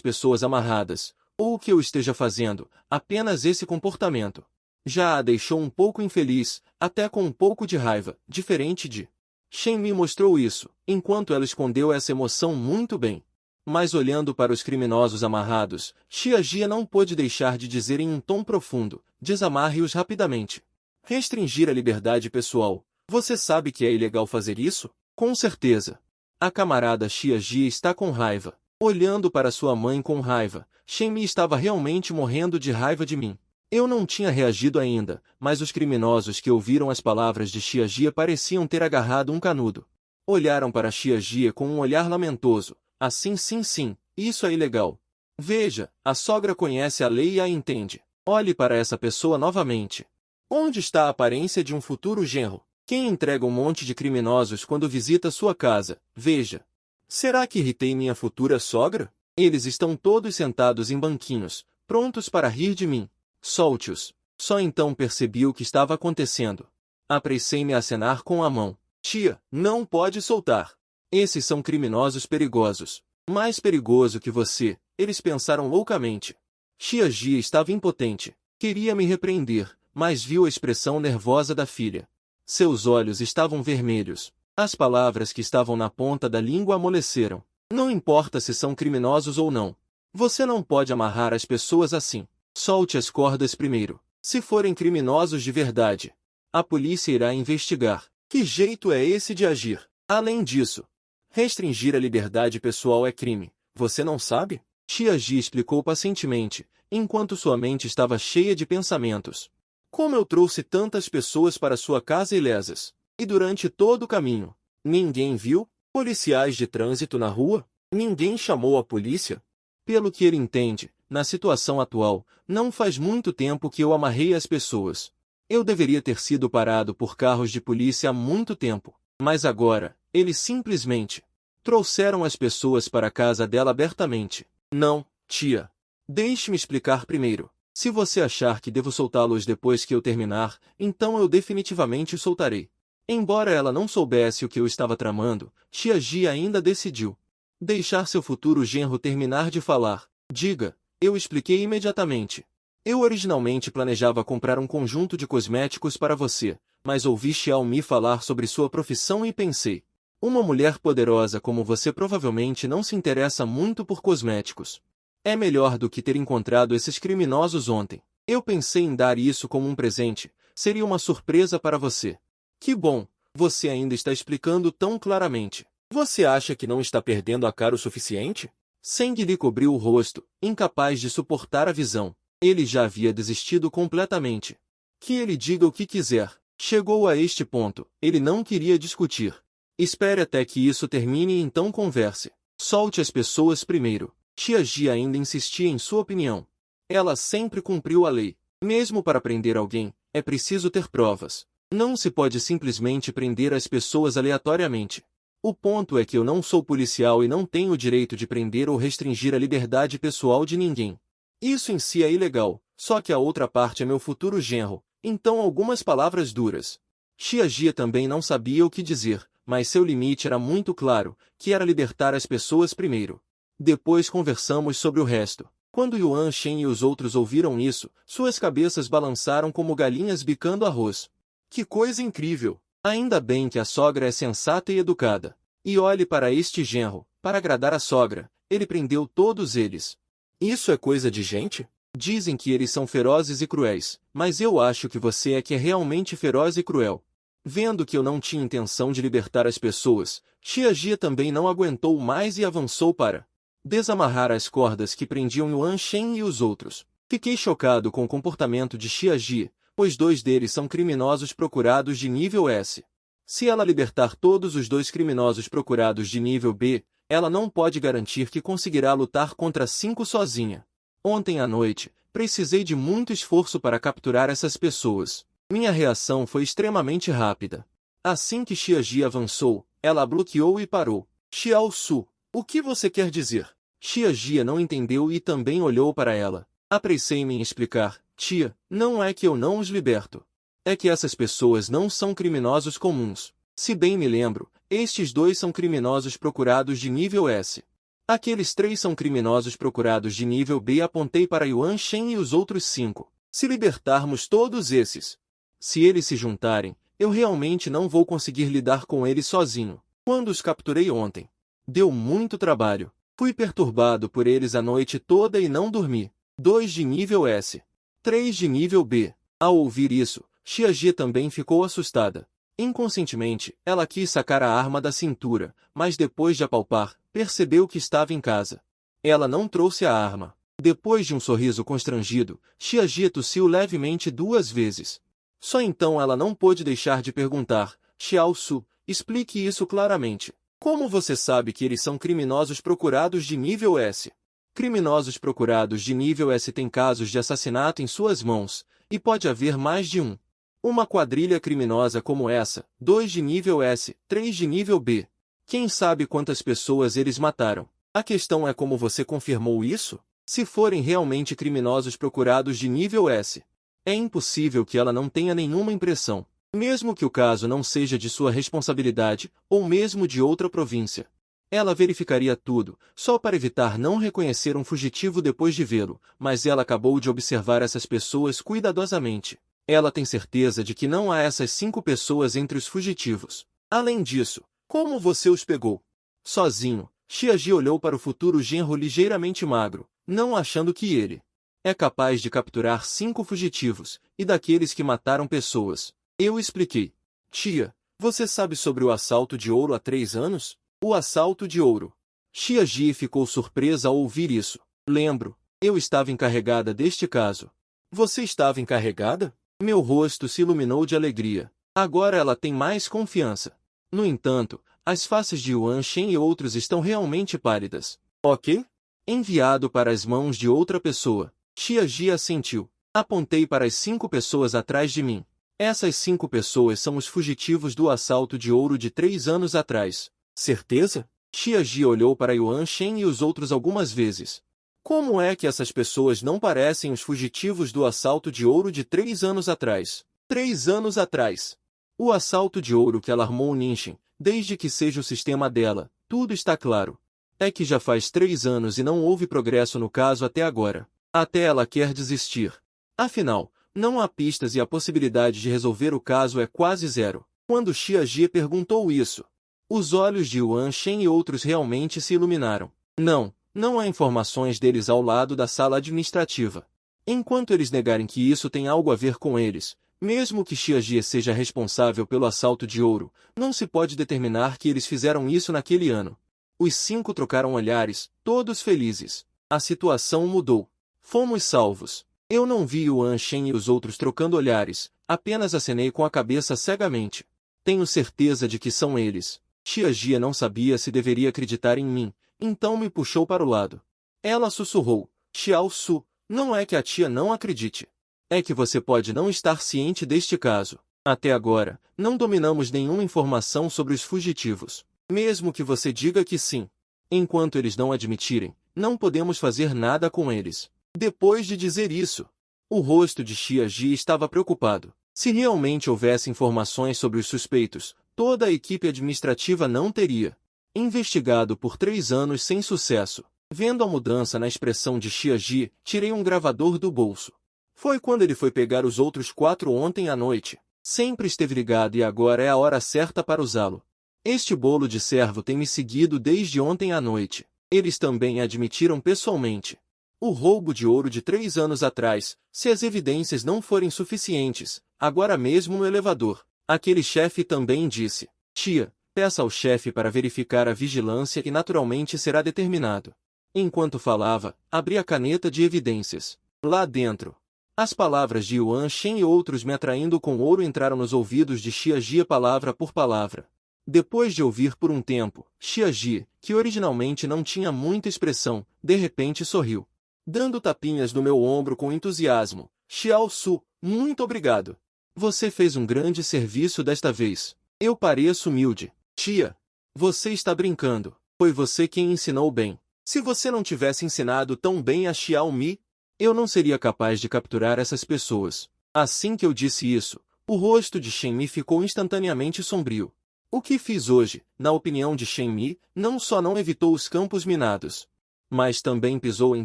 pessoas amarradas, ou o que eu esteja fazendo, apenas esse comportamento já a deixou um pouco infeliz, até com um pouco de raiva, diferente de... Shenmi mostrou isso, enquanto ela escondeu essa emoção muito bem. Mas olhando para os criminosos amarrados, Xia Jie não pôde deixar de dizer em um tom profundo, desamarre-os rapidamente. Restringir a liberdade pessoal. Você sabe que é ilegal fazer isso? Com certeza. A camarada Xia Jie está com raiva. Olhando para sua mãe com raiva, Shenmi estava realmente morrendo de raiva de mim. Eu não tinha reagido ainda, mas os criminosos que ouviram as palavras de Xia Jie pareciam ter agarrado um canudo. Olharam para Xia Jie com um olhar lamentoso. Assim sim, isso é ilegal. Veja, a sogra conhece a lei e a entende. Olhe para essa pessoa novamente. Onde está a aparência de um futuro genro? Quem entrega um monte de criminosos quando visita sua casa? Veja. Será que irritei minha futura sogra? Eles estão todos sentados em banquinhos, prontos para rir de mim. Solte-os. Só então percebi o que estava acontecendo. Apressei-me a acenar com a mão. Tia, não pode soltar. Esses são criminosos perigosos. Mais perigoso que você, eles pensaram loucamente. Xia Jie estava impotente. Queria me repreender, mas viu a expressão nervosa da filha. Seus olhos estavam vermelhos. As palavras que estavam na ponta da língua amoleceram. Não importa se são criminosos ou não. Você não pode amarrar as pessoas assim. Solte as cordas primeiro. Se forem criminosos de verdade, a polícia irá investigar. Que jeito é esse de agir? Além disso, restringir a liberdade pessoal é crime. Você não sabe? Xia Jie explicou pacientemente, enquanto sua mente estava cheia de pensamentos. Como eu trouxe tantas pessoas para sua casa ilesas? E durante todo o caminho, ninguém viu? Policiais de trânsito na rua? Ninguém chamou a polícia? Pelo que ele entende, na situação atual, não faz muito tempo que eu amarrei as pessoas. Eu deveria ter sido parado por carros de polícia há muito tempo. Mas agora, eles simplesmente trouxeram as pessoas para a casa dela abertamente. Não, tia. Deixe-me explicar primeiro. Se você achar que devo soltá-los depois que eu terminar, então eu definitivamente os soltarei. Embora ela não soubesse o que eu estava tramando, Xia Jie ainda decidiu deixar seu futuro genro terminar de falar. Diga, eu expliquei imediatamente. Eu originalmente planejava comprar um conjunto de cosméticos para você, mas ouvi Xiaomi falar sobre sua profissão e pensei. Uma mulher poderosa como você provavelmente não se interessa muito por cosméticos. É melhor do que ter encontrado esses criminosos ontem. Eu pensei em dar isso como um presente, seria uma surpresa para você. Que bom, você ainda está explicando tão claramente. Você acha que não está perdendo a cara o suficiente? Sangue lhe cobriu o rosto, incapaz de suportar a visão. Ele já havia desistido completamente. Que ele diga o que quiser. Chegou a este ponto, ele não queria discutir. Espere até que isso termine e então converse. Solte as pessoas primeiro. Xia Jie ainda insistia em sua opinião. Ela sempre cumpriu a lei. Mesmo para prender alguém, é preciso ter provas. Não se pode simplesmente prender as pessoas aleatoriamente. O ponto é que eu não sou policial e não tenho o direito de prender ou restringir a liberdade pessoal de ninguém. Isso em si é ilegal, só que a outra parte é meu futuro genro, então algumas palavras duras. Tia Jia também não sabia o que dizer, mas seu limite era muito claro, que era libertar as pessoas primeiro. Depois conversamos sobre o resto. Quando Yuan Shen e os outros ouviram isso, suas cabeças balançaram como galinhas bicando arroz. Que coisa incrível! Ainda bem que a sogra é sensata e educada. E olhe para este genro, para agradar a sogra, ele prendeu todos eles. Isso é coisa de gente? Dizem que eles são ferozes e cruéis, mas eu acho que você é que é realmente feroz e cruel. Vendo que eu não tinha intenção de libertar as pessoas, Tia Jia também não aguentou mais e avançou para desamarrar as cordas que prendiam Yuan Shen e os outros. Fiquei chocado com o comportamento de Tia Jia, pois 2 deles são criminosos procurados de nível S. Se ela libertar todos os 2 criminosos procurados de nível B, ela não pode garantir que conseguirá lutar contra 5 sozinha. Ontem à noite, precisei de muito esforço para capturar essas pessoas. Minha reação foi extremamente rápida. Assim que Tia Jia avançou, ela bloqueou e parou. Xiao Su, o que você quer dizer? Tia Jia não entendeu e também olhou para ela. Apressei-me em explicar. Tia, não é que eu não os liberto. É que essas pessoas não são criminosos comuns. Se bem me lembro, estes 2 são criminosos procurados de nível S. Aqueles 3 são criminosos procurados de nível B. Apontei para Yuan Shen e os outros 5. Se libertarmos todos esses, se eles se juntarem, eu realmente não vou conseguir lidar com eles sozinho. Quando os capturei ontem, deu muito trabalho. Fui perturbado por eles a noite toda e não dormi. 2 de nível S. 3 de nível B. Ao ouvir isso, Tia Jia também ficou assustada. Inconscientemente, ela quis sacar a arma da cintura, mas depois de apalpar, percebeu que estava em casa. Ela não trouxe a arma. Depois de um sorriso constrangido, Tia Jia tossiu levemente 2 vezes. Só então ela não pôde deixar de perguntar, Xiao Su, explique isso claramente. Como você sabe que eles são criminosos procurados de nível S? Criminosos procurados de nível S têm casos de assassinato em suas mãos, e pode haver mais de um. Uma quadrilha criminosa como essa, 2 de nível S, 3 de nível B. Quem sabe quantas pessoas eles mataram? A questão é como você confirmou isso? Se forem realmente criminosos procurados de nível S, é impossível que ela não tenha nenhuma impressão. Mesmo que o caso não seja de sua responsabilidade, ou mesmo de outra província. Ela verificaria tudo, só para evitar não reconhecer um fugitivo depois de vê-lo, mas ela acabou de observar essas pessoas cuidadosamente. Ela tem certeza de que não há essas 5 pessoas entre os fugitivos. Além disso, como você os pegou? Sozinho, Tia Jia olhou para o futuro genro ligeiramente magro, não achando que ele é capaz de capturar 5 fugitivos, e daqueles que mataram pessoas. Eu expliquei. Tia, você sabe sobre o assalto de ouro há 3 anos? O assalto de ouro. Tia Jia ficou surpresa ao ouvir isso. Lembro, eu estava encarregada deste caso. Você estava encarregada? Meu rosto se iluminou de alegria. Agora ela tem mais confiança. No entanto, as faces de Yuan Shen e outros estão realmente pálidas. Ok? Enviado para as mãos de outra pessoa. Tia Jia assentiu. Apontei para as 5 pessoas atrás de mim. Essas 5 pessoas são os fugitivos do assalto de ouro de 3 anos atrás. Certeza? Tia Jia olhou para Yuan Shen e os outros algumas vezes. Como é que essas pessoas não parecem os fugitivos do assalto de ouro de 3 anos atrás? 3 anos atrás. O assalto de ouro que alarmou Ninshin, desde que seja o sistema dela, tudo está claro. É que já faz 3 anos e não houve progresso no caso até agora. Até ela quer desistir. Afinal, não há pistas e a possibilidade de resolver o caso é quase zero. Quando Tia Jia perguntou isso, os olhos de Yuan Shen e outros realmente se iluminaram. Não há informações deles ao lado da sala administrativa. Enquanto eles negarem que isso tem algo a ver com eles, mesmo que Tia Jia seja responsável pelo assalto de ouro, não se pode determinar que eles fizeram isso naquele ano. Os 5 trocaram olhares, todos felizes. A situação mudou. Fomos salvos. Eu não vi Yuan Shen e os outros trocando olhares, apenas acenei com a cabeça cegamente. Tenho certeza de que são eles. Tia Jia não sabia se deveria acreditar em mim, então me puxou para o lado. Ela sussurrou, Xiao Su, não é que a tia não acredite. É que você pode não estar ciente deste caso. Até agora, não dominamos nenhuma informação sobre os fugitivos. Mesmo que você diga que sim. Enquanto eles não admitirem, não podemos fazer nada com eles. Depois de dizer isso, o rosto de Xiaji estava preocupado. Se realmente houvesse informações sobre os suspeitos, toda a equipe administrativa não teria investigado por 3 anos sem sucesso. Vendo a mudança na expressão de Xiaji, tirei um gravador do bolso. Foi quando ele foi pegar os outros 4 ontem à noite. Sempre esteve ligado e agora é a hora certa para usá-lo. Este bolo de servo tem me seguido desde ontem à noite. Eles também admitiram pessoalmente o roubo de ouro de 3 anos atrás, se as evidências não forem suficientes, agora mesmo no elevador. Aquele chefe também disse: Tia, peça ao chefe para verificar a vigilância e naturalmente será determinado. Enquanto falava, abri a caneta de evidências. Lá dentro, as palavras de Yuan Shen e outros me atraindo com ouro entraram nos ouvidos de Xiaji palavra por palavra. Depois de ouvir por um tempo, Xiaji, que originalmente não tinha muita expressão, de repente sorriu, dando tapinhas no meu ombro com entusiasmo. Xiao Su, muito obrigado. Você fez um grande serviço desta vez. Eu pareço humilde. Tia, você está brincando. Foi você quem ensinou bem. Se você não tivesse ensinado tão bem a Xiao Mi, eu não seria capaz de capturar essas pessoas. Assim que eu disse isso, o rosto de Shen Mi ficou instantaneamente sombrio. O que fiz hoje, na opinião de Shen Mi, não só não evitou os campos minados, mas também pisou em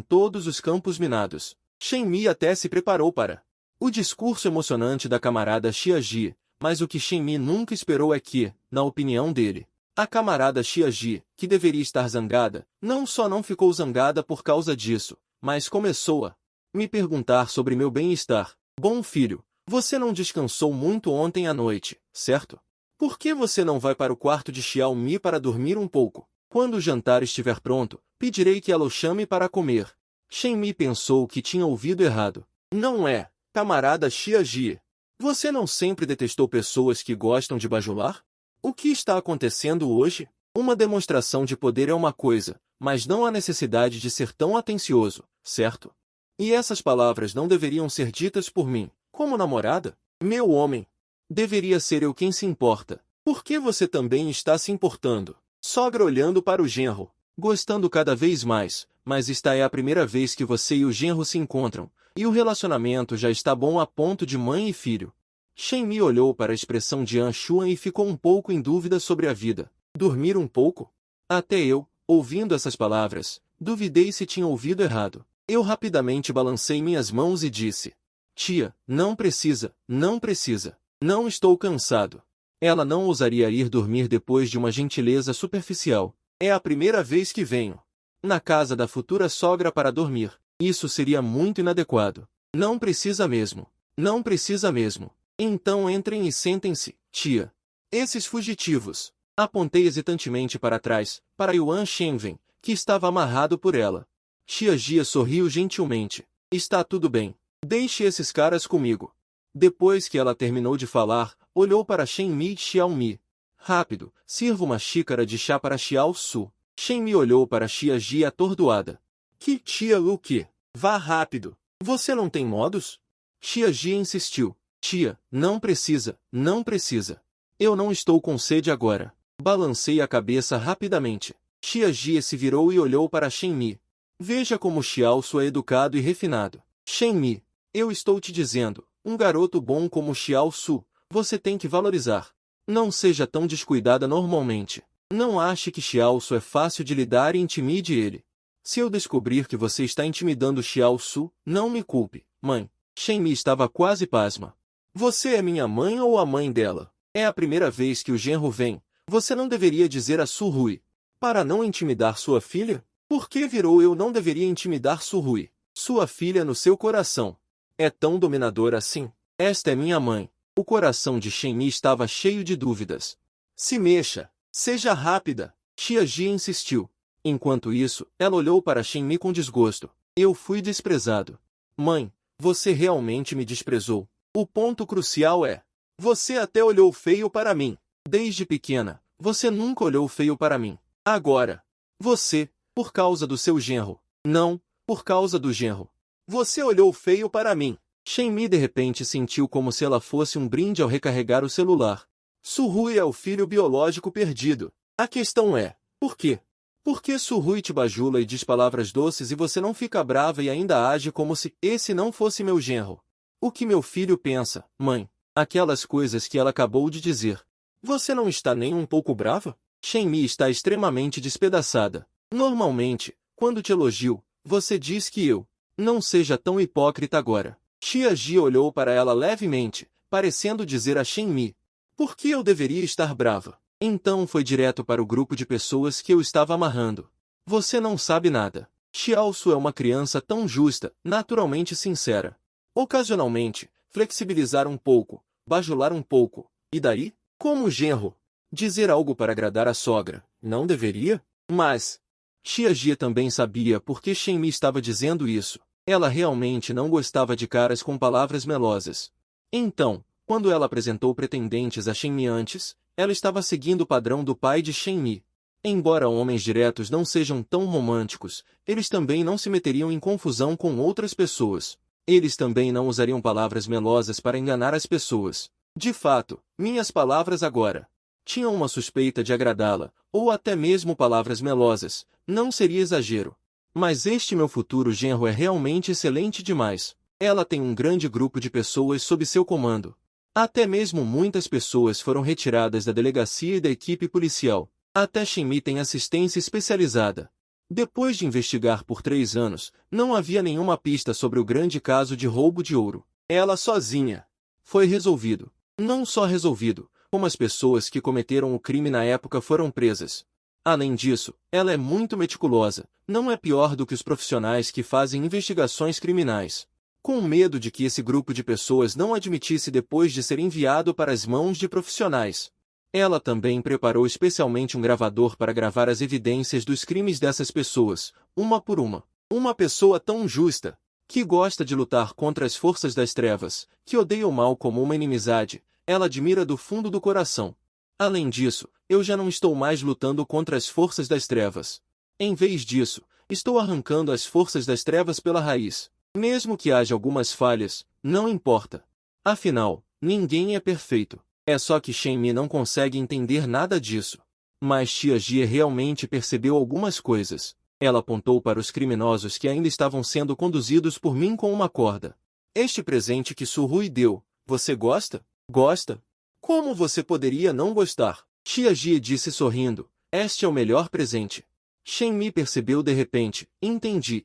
todos os campos minados. Shen Mi até se preparou para o discurso emocionante da camarada Xiaji, mas o que Shen Mi nunca esperou é que, na opinião dele, a camarada Xiaji, que deveria estar zangada, não só não ficou zangada por causa disso, mas começou a me perguntar sobre meu bem-estar. Bom filho, você não descansou muito ontem à noite, certo? Por que você não vai para o quarto de Xiao Mi para dormir um pouco? Quando o jantar estiver pronto, pedirei que ela o chame para comer. Shen Mi pensou que tinha ouvido errado. Não é, camarada Xiaji. Você não sempre detestou pessoas que gostam de bajular? O que está acontecendo hoje? Uma demonstração de poder é uma coisa, mas não há necessidade de ser tão atencioso, certo? E essas palavras não deveriam ser ditas por mim, como namorada? Meu homem. Deveria ser eu quem se importa. Por que você também está se importando? Sogra olhando para o genro, gostando cada vez mais, mas esta é a primeira vez que você e o genro se encontram, e o relacionamento já está bom a ponto de mãe e filho. Shen Mi olhou para a expressão de An Xuan e ficou um pouco em dúvida sobre a vida. Dormir um pouco? Até eu, ouvindo essas palavras, duvidei se tinha ouvido errado. Eu rapidamente balancei minhas mãos e disse: Tia, não precisa, não precisa. Não estou cansado. Ela não ousaria ir dormir depois de uma gentileza superficial. É a primeira vez que venho na casa da futura sogra para dormir. Isso seria muito inadequado. Não precisa mesmo. Não precisa mesmo. Então entrem e sentem-se, tia. Esses fugitivos. Apontei hesitantemente para trás, para Yuan Shenwen, que estava amarrado por ela. Xiaji sorriu gentilmente. Está tudo bem. Deixe esses caras comigo. Depois que ela terminou de falar, olhou para Shen Mi e Xiao Mi. Rápido, sirva uma xícara de chá para Xiao Su. Shen Mi olhou para Xiaji atordoada. Que tia o quê? Vá rápido. Você não tem modos? Xiaji insistiu. Tia, não precisa, não precisa. Eu não estou com sede agora. Balancei a cabeça rapidamente. Xiaji se virou e olhou para Shen Mi. Veja como Xiao Su é educado e refinado. Shen Mi, eu estou te dizendo, um garoto bom como Xiao Su, você tem que valorizar. Não seja tão descuidada normalmente. Não ache que Xiao Su é fácil de lidar e intimide ele. Se eu descobrir que você está intimidando Xiao Su, não me culpe, mãe. Shen Mi estava quase pasma. Você é minha mãe ou a mãe dela? É a primeira vez que o genro vem. Você não deveria dizer a Su Hui para não intimidar sua filha? Por que virou eu não deveria intimidar Su Hui? Sua filha no seu coração. É tão dominadora assim? Esta é minha mãe. O coração de Shen Mi estava cheio de dúvidas. Se mexa. Seja rápida. Xiaji insistiu. Enquanto isso, ela olhou para Shen Mi com desgosto. Eu fui desprezado. Mãe, você realmente me desprezou. O ponto crucial é: você até olhou feio para mim. Desde pequena, você nunca olhou feio para mim. Agora, você, por causa do seu genro. Não, por causa do genro. Você olhou feio para mim. Shen-mi de repente sentiu como se ela fosse um brinde ao recarregar o celular. Su-hui é o filho biológico perdido. A questão é, por quê? Por que Su-hui te bajula e diz palavras doces e você não fica brava e ainda age como se esse não fosse meu genro? O que meu filho pensa, mãe? Aquelas coisas que ela acabou de dizer. Você não está nem um pouco brava? Shen-mi está extremamente despedaçada. Normalmente, quando te elogio, você diz que eu não seja tão hipócrita agora. Tia-ji olhou para ela levemente, parecendo dizer a Shen-mi: por que eu deveria estar brava? Então foi direto para o grupo de pessoas que eu estava amarrando. Você não sabe nada. Xiaosu é uma criança tão justa, naturalmente sincera. Ocasionalmente, flexibilizar um pouco, bajular um pouco, e daí? Como genro? Dizer algo para agradar a sogra, não deveria? Mas Tia-ji também sabia por que Shen-mi estava dizendo isso. Ela realmente não gostava de caras com palavras melosas. Então, quando ela apresentou pretendentes a Shen-mi antes, ela estava seguindo o padrão do pai de Shen-mi. Embora homens diretos não sejam tão românticos, eles também não se meteriam em confusão com outras pessoas. Eles também não usariam palavras melosas para enganar as pessoas. De fato, minhas palavras agora tinham uma suspeita de agradá-la, ou até mesmo palavras melosas, não seria exagero. Mas este meu futuro genro é realmente excelente demais. Ela tem um grande grupo de pessoas sob seu comando. Até mesmo muitas pessoas foram retiradas da delegacia e da equipe policial. Até Shen-mi tem assistência especializada. Depois de investigar por 3 anos, não havia nenhuma pista sobre o grande caso de roubo de ouro. Ela sozinha. Foi resolvido. Não só resolvido, como as pessoas que cometeram o crime na época foram presas. Além disso, ela é muito meticulosa, não é pior do que os profissionais que fazem investigações criminais. Com medo de que esse grupo de pessoas não admitisse depois de ser enviado para as mãos de profissionais. Ela também preparou especialmente um gravador para gravar as evidências dos crimes dessas pessoas, uma por uma. Uma pessoa tão justa, que gosta de lutar contra as forças das trevas, que odeia o mal como uma inimizade, ela admira do fundo do coração. Além disso, eu já não estou mais lutando contra as forças das trevas. Em vez disso, estou arrancando as forças das trevas pela raiz. Mesmo que haja algumas falhas, não importa. Afinal, ninguém é perfeito. É só que Shen-mi não consegue entender nada disso. Mas Tia-ji realmente percebeu algumas coisas. Ela apontou para os criminosos que ainda estavam sendo conduzidos por mim com uma corda. Este presente que Su-hui deu, você gosta? Gosta? Como você poderia não gostar? Tia-ji disse sorrindo, este é o melhor presente. Shen-mi percebeu de repente, entendi.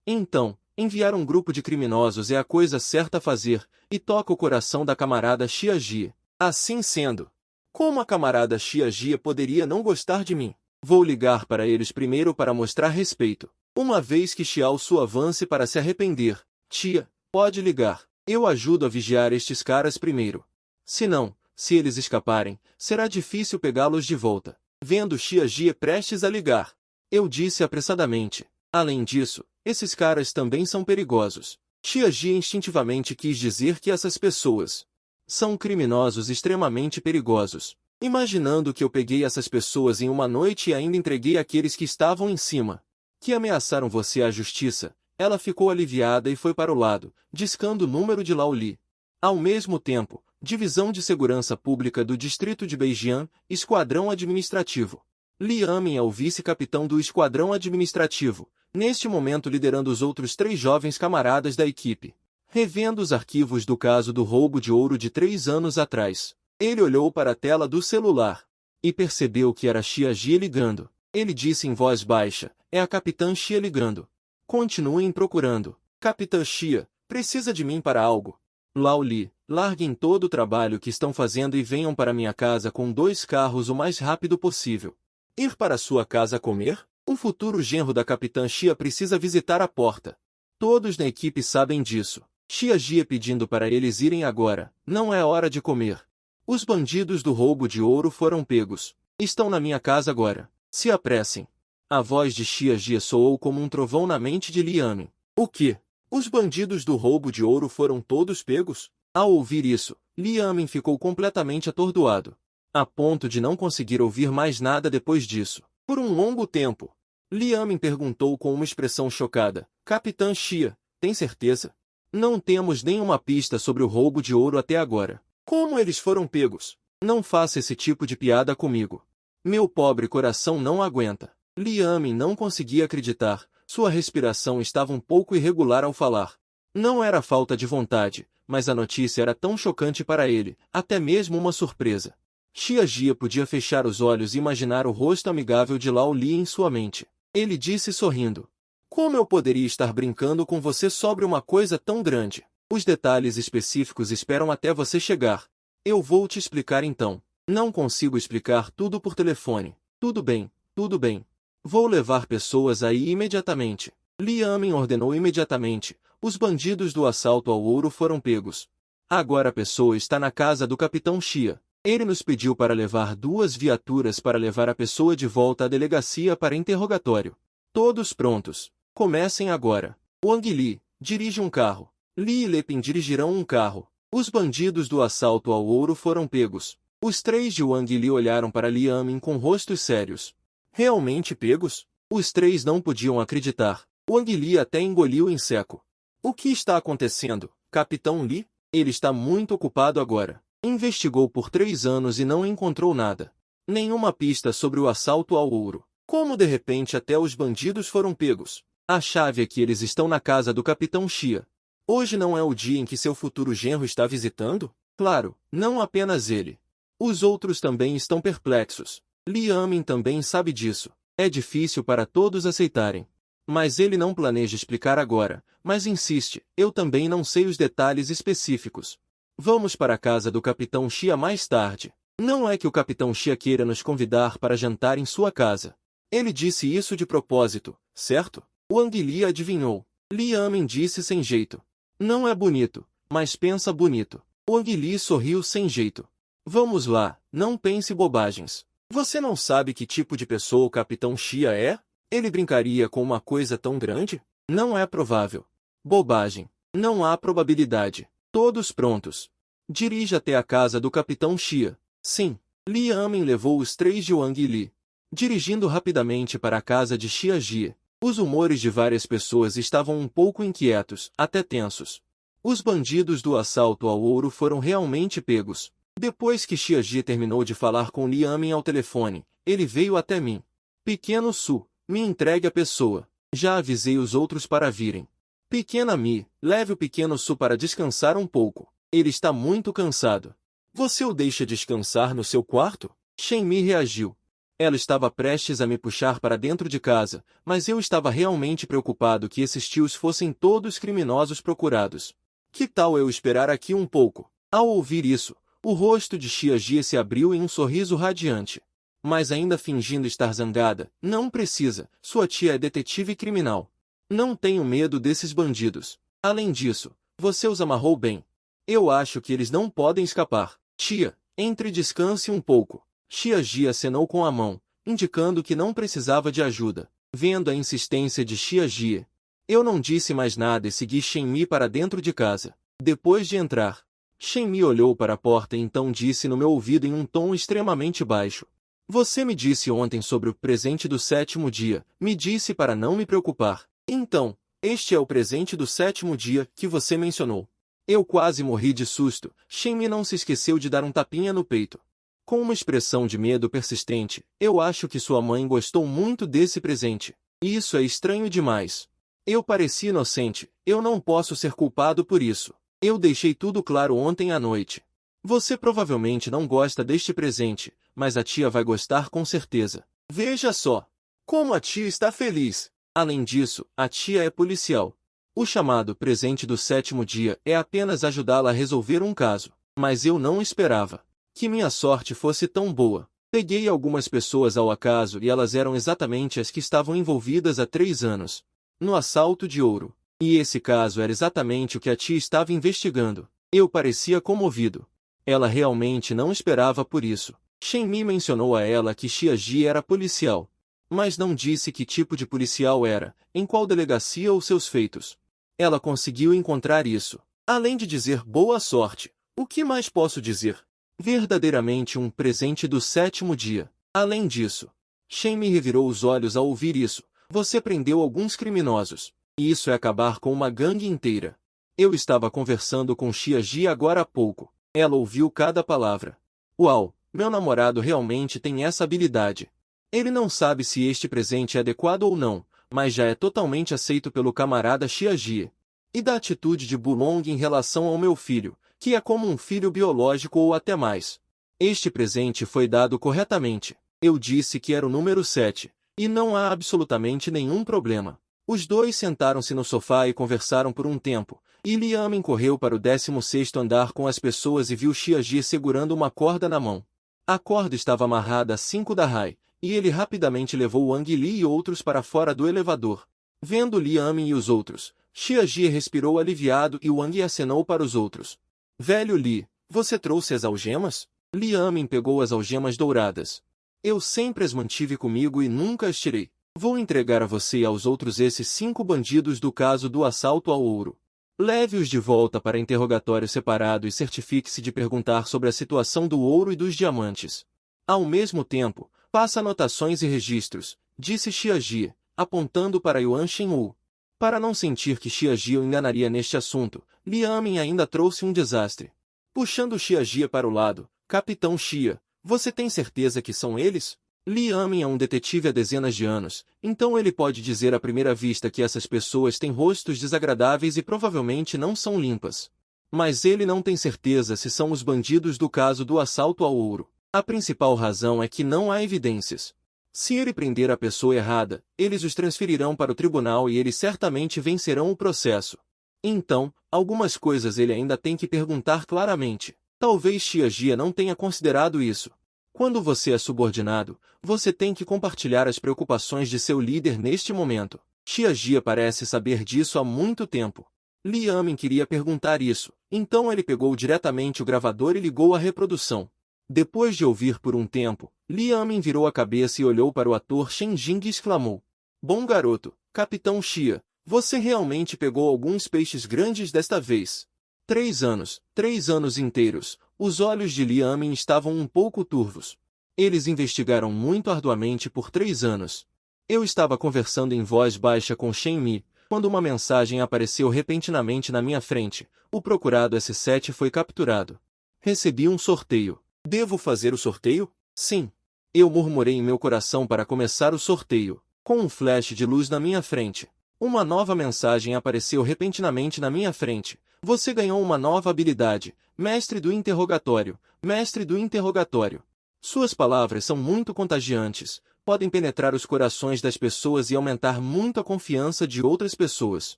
Então, enviar um grupo de criminosos é a coisa certa a fazer, e toca o coração da camarada Tia-ji. Assim sendo, como a camarada Tia-ji poderia não gostar de mim? Vou ligar para eles primeiro para mostrar respeito. Uma vez que Xiaosu avance para se arrepender. Tia, pode ligar. Eu ajudo a vigiar estes caras primeiro. Se não, se eles escaparem, será difícil pegá-los de volta. Vendo Tia-ji prestes a ligar, eu disse apressadamente. Além disso, esses caras também são perigosos. Tia-ji instintivamente quis dizer que essas pessoas são criminosos extremamente perigosos. Imaginando que eu peguei essas pessoas em uma noite e ainda entreguei aqueles que estavam em cima, que ameaçaram você à justiça, ela ficou aliviada e foi para o lado, discando o número de Laoli. Ao mesmo tempo, Divisão de Segurança Pública do Distrito de Beijian, Esquadrão Administrativo. Li Amin é o vice-capitão do Esquadrão Administrativo, neste momento liderando os outros 3 jovens camaradas da equipe. Revendo os arquivos do caso do roubo de ouro de 3 anos atrás, ele olhou para a tela do celular e percebeu que era Tia-ji ligando. Ele disse em voz baixa, é a Capitã Xia ligando. Continuem procurando. Capitã Xia, precisa de mim para algo. Laoli, larguem todo o trabalho que estão fazendo e venham para minha casa com 2 carros o mais rápido possível. Ir para sua casa comer? O futuro genro da Capitã Xia precisa visitar a porta. Todos na equipe sabem disso. Tia-ji pedindo para eles irem agora. Não é hora de comer. Os bandidos do roubo de ouro foram pegos. Estão na minha casa agora. Se apressem. A voz de Tia-ji soou como um trovão na mente de Liamin. O quê? Os bandidos do roubo de ouro foram todos pegos? Ao ouvir isso, Liamin ficou completamente atordoado, a ponto de não conseguir ouvir mais nada depois disso. Por um longo tempo, Liamin perguntou com uma expressão chocada, Capitã Xia, tem certeza? Não temos nenhuma pista sobre o roubo de ouro até agora. Como eles foram pegos? Não faça esse tipo de piada comigo. Meu pobre coração não aguenta. Liamen não conseguia acreditar. Sua respiração estava um pouco irregular ao falar. Não era falta de vontade, mas a notícia era tão chocante para ele, até mesmo uma surpresa. Xia Jia podia fechar os olhos e imaginar o rosto amigável de Lao Li em sua mente. Ele disse sorrindo. Como eu poderia estar brincando com você sobre uma coisa tão grande? Os detalhes específicos esperam até você chegar. Eu vou te explicar então. Não consigo explicar tudo por telefone. Tudo bem, tudo bem. Vou levar pessoas aí imediatamente. Liamen ordenou imediatamente. Os bandidos do assalto ao ouro foram pegos. Agora a pessoa está na casa do capitão Xia. Ele nos pediu para levar 2 viaturas para levar a pessoa de volta à delegacia para interrogatório. Todos prontos. Comecem agora. Wang Li, dirige um carro. Li e Lepin dirigirão um carro. Os bandidos do assalto ao ouro foram pegos. Os 3 de Wang Li olharam para Liamen com rostos sérios. Realmente pegos? Os 3 não podiam acreditar. Wang Li até engoliu em seco. O que está acontecendo, Capitão Li? Ele está muito ocupado agora. Investigou por 3 anos e não encontrou nada. Nenhuma pista sobre o assalto ao ouro. Como de repente até os bandidos foram pegos? A chave é que eles estão na casa do Capitão Xia. Hoje não é o dia em que seu futuro genro está visitando? Claro, não apenas ele. Os outros também estão perplexos. Liamen também sabe disso. É difícil para todos aceitarem. Mas ele não planeja explicar agora, mas insiste, eu também não sei os detalhes específicos. Vamos para a casa do Capitão Xia mais tarde. Não é que o Capitão Xia queira nos convidar para jantar em sua casa. Ele disse isso de propósito, certo? Wang Li adivinhou. Liamen disse sem jeito. Não é bonito, mas pensa bonito. Wang Li sorriu sem jeito. Vamos lá, não pense bobagens. Você não sabe que tipo de pessoa o Capitão Xia é? Ele brincaria com uma coisa tão grande? Não é provável. Bobagem. Não há probabilidade. Todos prontos. Dirija até a casa do Capitão Xia. Sim. Liamen levou os 3 de Wang Li. Dirigindo rapidamente para a casa de Xia Jie. Os humores de várias pessoas estavam um pouco inquietos, até tensos. Os bandidos do assalto ao ouro foram realmente pegos. Depois que Xia Jie terminou de falar com Liamen ao telefone, ele veio até mim. Pequeno Su, me entregue a pessoa. Já avisei os outros para virem. Pequena Mi, leve o pequeno Su para descansar um pouco. Ele está muito cansado. Você o deixa descansar no seu quarto? Shen Mi reagiu. Ela estava prestes a me puxar para dentro de casa, mas eu estava realmente preocupado que esses tios fossem todos criminosos procurados. Que tal eu esperar aqui um pouco? Ao ouvir isso, o rosto de Xia Jie se abriu em um sorriso radiante. Mas ainda fingindo estar zangada, não precisa, sua tia é detetive criminal. Não tenho medo desses bandidos. Além disso, você os amarrou bem. Eu acho que eles não podem escapar. Tia, entre e descanse um pouco. Xia Jie acenou com a mão, indicando que não precisava de ajuda. Vendo a insistência de Xia Jie, eu não disse mais nada e segui Shen Mi para dentro de casa. Depois de entrar, Shen Mi olhou para a porta e então disse no meu ouvido em um tom extremamente baixo. Você me disse ontem sobre o presente do 7º dia, me disse para não me preocupar. Então, este é o presente do 7º dia que você mencionou. Eu quase morri de susto. Shen Mi não se esqueceu de dar um tapinha no peito. Com uma expressão de medo persistente, eu acho que sua mãe gostou muito desse presente. Isso é estranho demais. Eu pareci inocente, eu não posso ser culpado por isso. Eu deixei tudo claro ontem à noite. Você provavelmente não gosta deste presente, mas a tia vai gostar com certeza. Veja só. Como a tia está feliz. Além disso, a tia é policial. O chamado presente do 7º dia é apenas ajudá-la a resolver um caso. Mas eu não esperava que minha sorte fosse tão boa. Peguei algumas pessoas ao acaso e elas eram exatamente as que estavam envolvidas há 3 anos no assalto de ouro. E esse caso era exatamente o que a tia estava investigando. Eu parecia comovido. Ela realmente não esperava por isso. Shen Mi mencionou a ela que Xia Jie era policial, mas não disse que tipo de policial era, em qual delegacia ou seus feitos. Ela conseguiu encontrar isso. Além de dizer boa sorte, o que mais posso dizer? Verdadeiramente um presente do 7º dia. Além disso, Shen Mi revirou os olhos ao ouvir isso. Você prendeu alguns criminosos. E isso é acabar com uma gangue inteira. Eu estava conversando com Xiaji agora há pouco. Ela ouviu cada palavra. Uau, meu namorado realmente tem essa habilidade. Ele não sabe se este presente é adequado ou não, mas já é totalmente aceito pelo camarada Xiaji. E da atitude de Bulong em relação ao meu filho, que é como um filho biológico ou até mais. Este presente foi dado corretamente. Eu disse que era o número 7, e não há absolutamente nenhum problema. Os dois sentaram-se no sofá e conversaram por um tempo, e Liamen correu para o 16º andar com as pessoas e viu Xiaji segurando uma corda na mão. A corda estava amarrada a 5 da Rai, e ele rapidamente levou Wang Li e outros para fora do elevador. Vendo Liamen e os outros, Xiaji respirou aliviado e Wang acenou para os outros. Velho Li, você trouxe as algemas? Liamen pegou as algemas douradas. Eu sempre as mantive comigo e nunca as tirei. Vou entregar a você e aos outros esses 5 bandidos do caso do assalto ao ouro. Leve-os de volta para interrogatório separado e certifique-se de perguntar sobre a situação do ouro e dos diamantes. Ao mesmo tempo, faça anotações e registros, disse Xiaji, apontando para Yuan Shenwu. Para não sentir que Xiaji o enganaria neste assunto, Liamen ainda trouxe um desastre. Puxando Xiaji para o lado, Capitão Xia, você tem certeza que são eles? Liamen é um detetive há dezenas de anos, então ele pode dizer à primeira vista que essas pessoas têm rostos desagradáveis e provavelmente não são limpas. Mas ele não tem certeza se são os bandidos do caso do assalto ao ouro. A principal razão é que não há evidências. Se ele prender a pessoa errada, eles os transferirão para o tribunal e eles certamente vencerão o processo. Então, algumas coisas ele ainda tem que perguntar claramente. Talvez Xiaji não tenha considerado isso. Quando você é subordinado, você tem que compartilhar as preocupações de seu líder neste momento. Xiaji parece saber disso há muito tempo. Liamen queria perguntar isso, então ele pegou diretamente o gravador e ligou a reprodução. Depois de ouvir por um tempo, Liamen virou a cabeça e olhou para o ator Shen Jing e exclamou: Bom garoto, Capitão Xia, você realmente pegou alguns peixes grandes desta vez. 3 anos inteiros. Os olhos de Liamen estavam um pouco turvos. Eles investigaram muito arduamente por 3 anos. Eu estava conversando em voz baixa com Shen Mi, quando uma mensagem apareceu repentinamente na minha frente. O procurado S7 foi capturado. Recebi um sorteio. Devo fazer o sorteio? Sim. Eu murmurei em meu coração para começar o sorteio. Com um flash de luz na minha frente, uma nova mensagem apareceu repentinamente na minha frente. Você ganhou uma nova habilidade, Mestre do Interrogatório, Mestre do Interrogatório. Suas palavras são muito contagiantes, podem penetrar os corações das pessoas e aumentar muito a confiança de outras pessoas.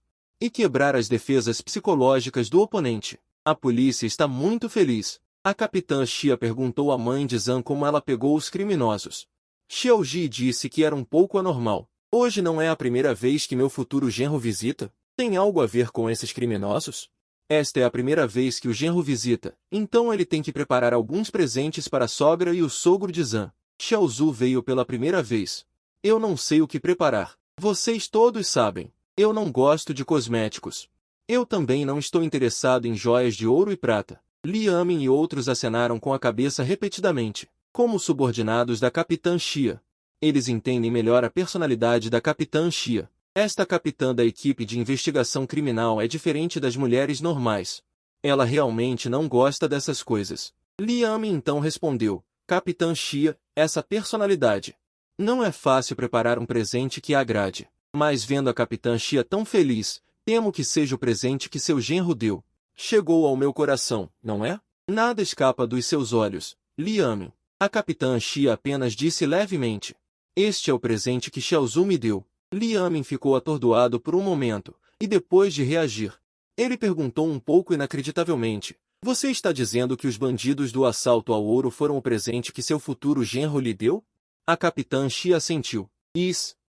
E quebrar as defesas psicológicas do oponente. A polícia está muito feliz. A capitã Xia perguntou à mãe de Zhang como ela pegou os criminosos. Xiaoji disse que era um pouco anormal. Hoje não é a primeira vez que meu futuro genro visita? Tem algo a ver com esses criminosos? Esta é a primeira vez que o genro visita, então ele tem que preparar alguns presentes para a sogra e o sogro de Zhang. Xiaozu veio pela primeira vez. Eu não sei o que preparar. Vocês todos sabem. Eu não gosto de cosméticos. Eu também não estou interessado em joias de ouro e prata. Liamen e outros acenaram com a cabeça repetidamente, como subordinados da Capitã Xia. Eles entendem melhor a personalidade da Capitã Xia. Esta capitã da equipe de investigação criminal é diferente das mulheres normais. Ela realmente não gosta dessas coisas. Liamen então respondeu: Capitã Xia, essa personalidade. Não é fácil preparar um presente que a agrade. Mas vendo a Capitã Xia tão feliz, temo que seja o presente que seu genro deu. Chegou ao meu coração, não é? Nada escapa dos seus olhos, Liamen. A Capitã Xia apenas disse levemente: Este é o presente que Xiaozu me deu. Liamen ficou atordoado por um momento, e depois de reagir, ele perguntou um pouco inacreditavelmente: Você está dizendo que os bandidos do assalto ao ouro foram o presente que seu futuro genro lhe deu? A capitã Xia assentiu.